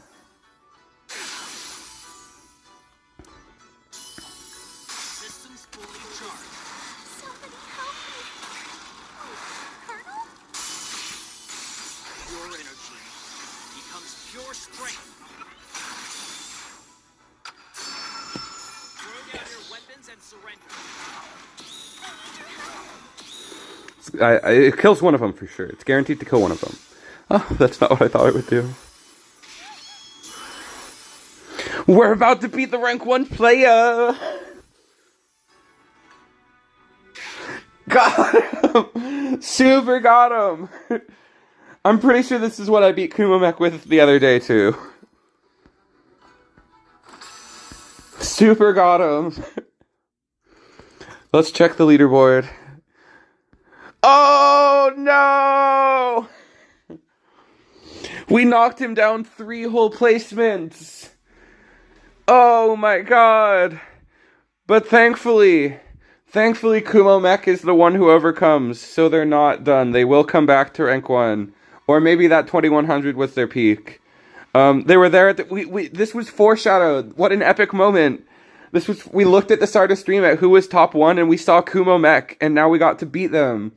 It kills one of them for sure. It's guaranteed to kill one of them. Oh, that's not what I thought it would do. We're about to beat the rank 1 player! Got him! Super got him! I'm pretty sure this is what I beat Kumomek with the other day too. Super got him! Let's check the leaderboard. Oh no! We knocked him down 3 whole placements. Oh my god. But thankfully Kumo Mech is the one who overcomes, so they're not done. They will come back to rank 1. Or maybe that 2100 was their peak. They were there at the, this was foreshadowed. What an epic moment. We looked at the start of stream at who was top 1 and we saw Kumo Mech, and now we got to beat them.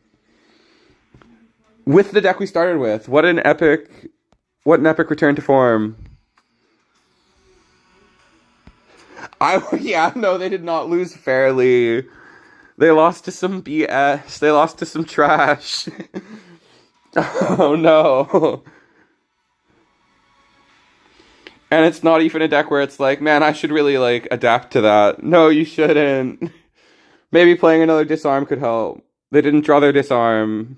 With the deck we started with. What an epic return to form. Yeah, no, they did not lose fairly. They lost to some BS. They lost to some trash. Oh no. And it's not even a deck where it's like, man, I should really like adapt to that. No, you shouldn't. Maybe playing another disarm could help. They didn't draw their disarm.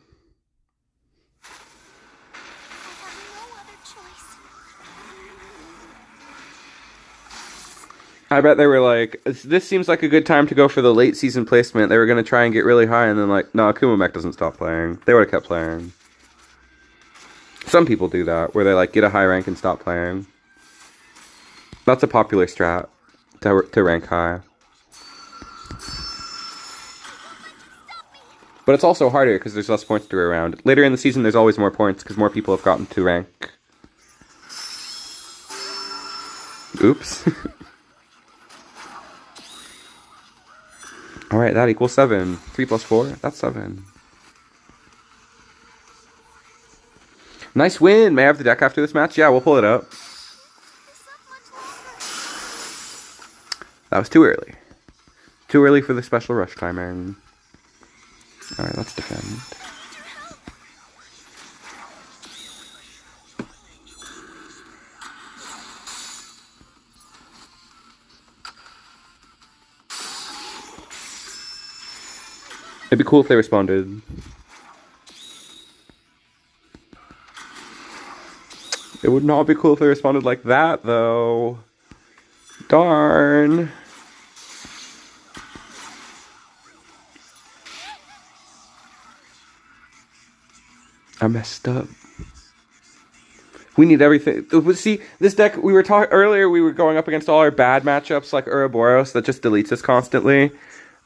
I bet they were like, this seems like a good time to go for the late season placement. They were going to try and get really high, and then like, no, Kumo Mech doesn't stop playing. They would have kept playing. Some people do that, where they like get a high rank and stop playing. That's a popular strat, to rank high. But it's also harder, because there's less points to go around. Later in the season, there's always more points, because more people have gotten to rank. Oops. Alright, that equals 7. 3 plus 4, that's 7. Nice win! May I have the deck after this match? Yeah, we'll pull it up. That was too early. Too early for the special rush timer. Alright, let's defend. It'd be cool if they responded. It would not be cool if they responded like that, though. Darn. I messed up. We need everything. See, this deck, we were talking earlier, we were going up against all our bad matchups like Ouroboros that just deletes us constantly.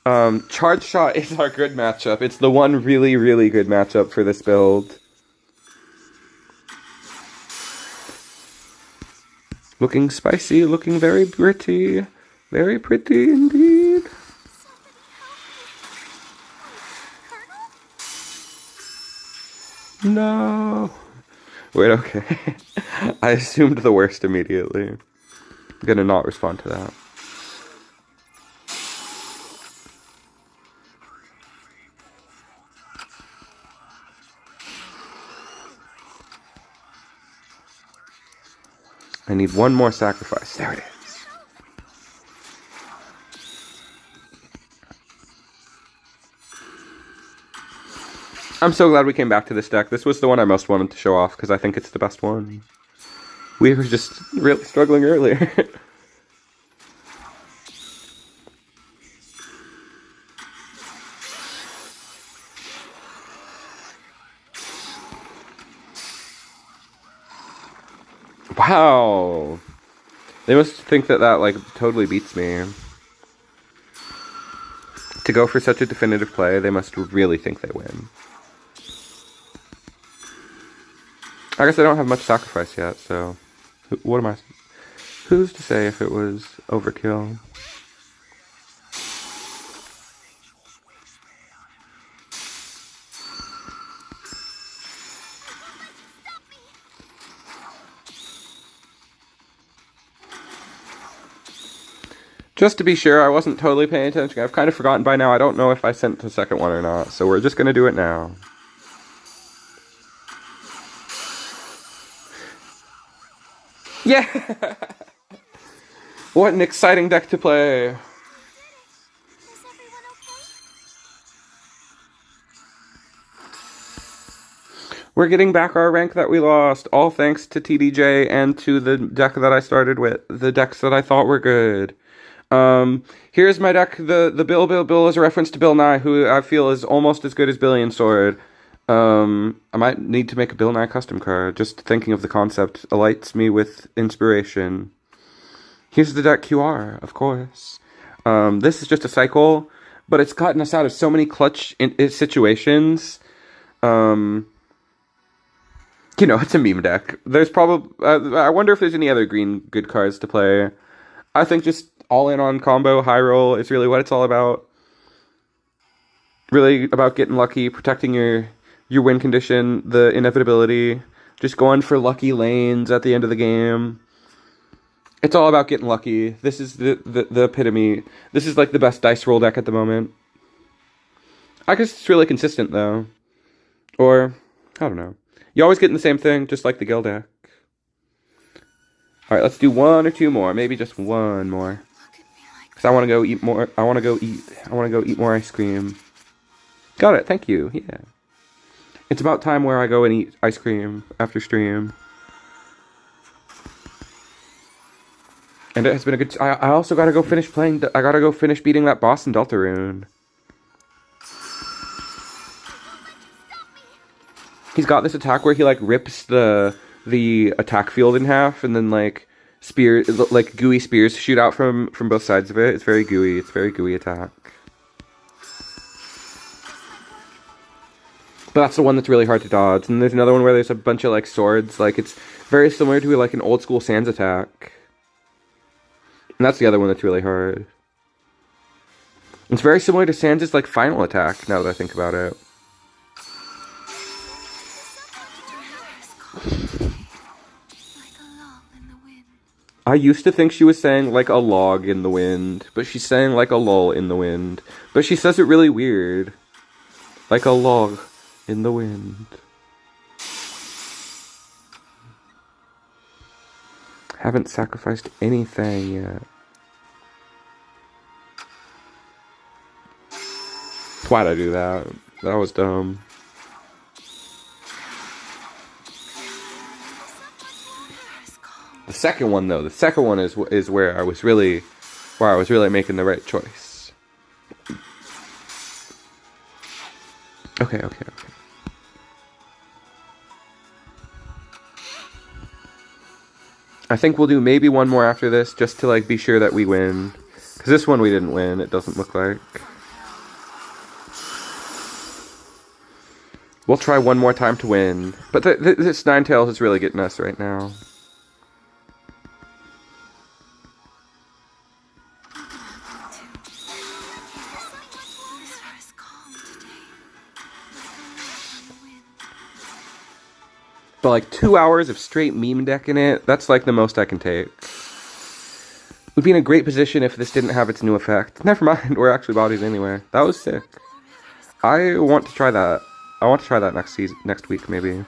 Charge Shot is our good matchup. It's the one really, really good matchup for this build. Looking spicy, looking very pretty. Very pretty indeed. No. Wait, okay. I assumed the worst immediately. I'm gonna not respond to that. I need one more sacrifice. There it is. I'm so glad we came back to this deck. This was the one I most wanted to show off because I think it's the best one. We were just really struggling earlier. Wow. They must think that like totally beats me. To go for such a definitive play, they must really think they win. I guess I don't have much sacrifice yet, so what am I? Who's to say if it was overkill? Just to be sure, I wasn't totally paying attention. I've kind of forgotten by now. I don't know if I sent the second one or not, so we're just gonna do it now. Yeah! What an exciting deck to play! Is everyone okay? We're getting back our rank that we lost, all thanks to TDJ and to the deck that I started with, the decks that I thought were good. Here's my deck. The Bill is a reference to Bill Nye, who I feel is almost as good as Billion Sword. I might need to make a Bill Nye custom card. Just thinking of the concept alights me with inspiration. Here's the deck QR, of course. This is just a cycle, but it's gotten us out of so many clutch situations. You know, it's a meme deck. There's probably... I wonder if there's any other green good cards to play. I think just all in on combo, high roll is really what it's all about. Really about getting lucky, protecting your win condition, the inevitability, just going for lucky lanes at the end of the game. It's all about getting lucky. This is the epitome. This is like the best dice roll deck at the moment. I guess it's really consistent though. Or, I don't know. You always getting the same thing, just like the Gil deck. Alright, let's do one or two more. Maybe just one more. Because I want to go eat more. I want to go eat more ice cream. Got it, thank you. Yeah. It's about time where I go and eat ice cream after stream. And it has been a good... I also gotta go finish playing... I gotta go finish beating that boss in Deltarune. He's got this attack where he, like, rips the attack field in half, and then, like, gooey spears shoot out from both sides of it. It's very gooey. It's a very gooey attack. But that's the one that's really hard to dodge. And there's another one where there's a bunch of, like, swords. Like, it's very similar to, like, an old-school Sans attack. And that's the other one that's really hard. It's very similar to Sans' like, final attack, now that I think about it. I used to think she was saying, like, a log in the wind. But she's saying, like, a lull in the wind. But she says it really weird. Like a log in the wind. Haven't sacrificed anything yet. Why'd I do that? That was dumb. The second one, though, is where I was really making the right choice. Okay. I think we'll do maybe one more after this, just to, like, be sure that we win. Because this one we didn't win, it doesn't look like. We'll try one more time to win. But this Ninetales is really getting us right now. But like 2 hours of straight meme deck in it, that's like the most I can take. We'd be in a great position if this didn't have its new effect. Never mind, we're actually bodies anyway. That was sick. I want to try that. I want to try that next week, maybe.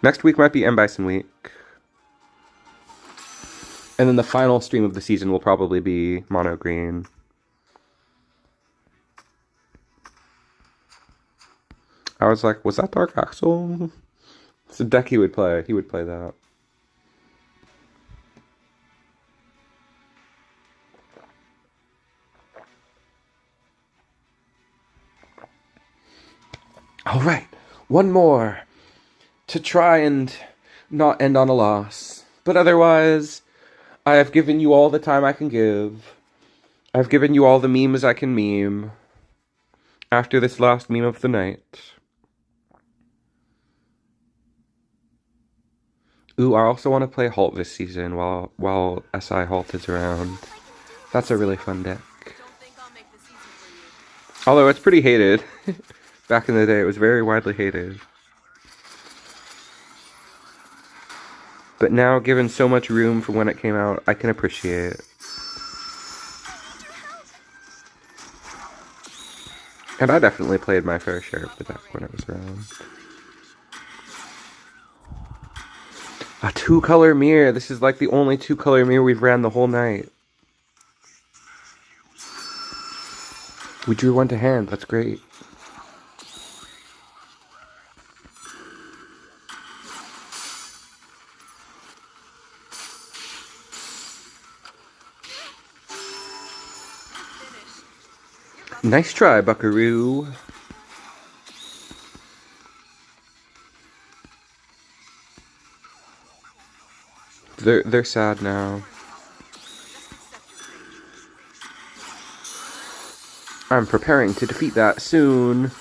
Next week might be M. Bison week. And then the final stream of the season will probably be Mono Green. I was like, was that Dark Axel? It's a deck he would play. He would play that. All right, one more to try and not end on a loss. But otherwise, I have given you all the time I can give. I've given you all the memes I can meme. After this last meme of the night. Ooh, I also want to play Halt this season while SI Halt is around. That's a really fun deck. Although it's pretty hated. Back in the day, it was very widely hated. But now, given so much room from when it came out, I can appreciate it. And I definitely played my fair share of the deck when it was around. A 2-color mirror. This is like the only 2-color mirror we've ran the whole night. We drew one to hand. That's great. Nice try, Buckaroo. They're sad now. I'm preparing to defeat that soon.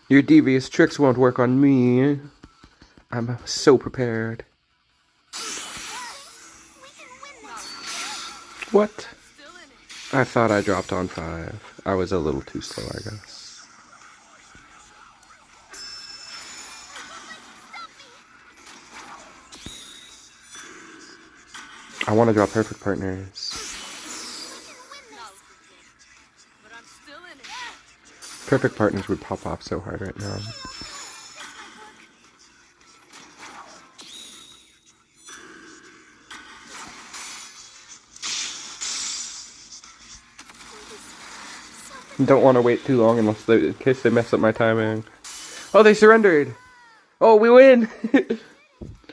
Your devious tricks won't work on me. I'm so prepared. What? I thought I dropped on 5. I was a little too slow, I guess. I want to draw perfect partners. Perfect partners would pop off so hard right now. Don't want to wait too long in case they mess up my timing. Oh, they surrendered! Oh, we win!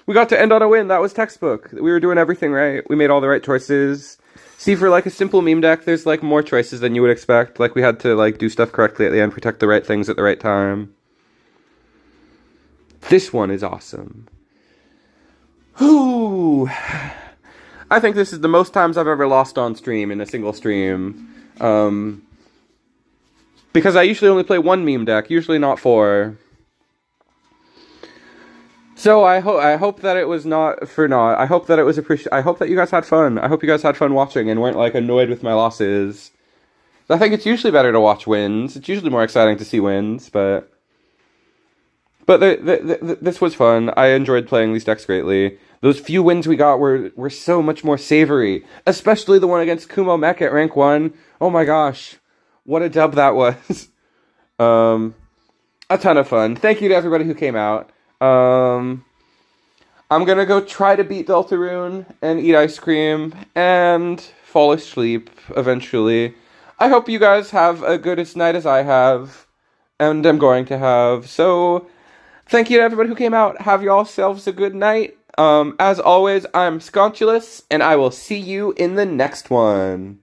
We got to end on a win. That was textbook. We were doing everything right. We made all the right choices. See, for like a simple meme deck, there's like more choices than you would expect. Like we had to like do stuff correctly at the end, protect the right things at the right time. This one is awesome. Whew! I think this is the most times I've ever lost on stream in a single stream. Because I usually only play one meme deck, usually not 4. So I hope that it was not for naught. I hope that it was I hope that you guys had fun. I hope you guys had fun watching and weren't like annoyed with my losses. I think it's usually better to watch wins. It's usually more exciting to see wins, but this was fun. I enjoyed playing these decks greatly. Those few wins we got were so much more savory, especially the one against Kumo Mech at rank 1. Oh my gosh. What a dub that was. A ton of fun. Thank you to everybody who came out. I'm gonna go try to beat Deltarune and eat ice cream and fall asleep eventually. I hope you guys have a good night as I have and I'm going to have. So, thank you to everybody who came out. Have y'all selves a good night. As always, I'm Sconchulous and I will see you in the next one.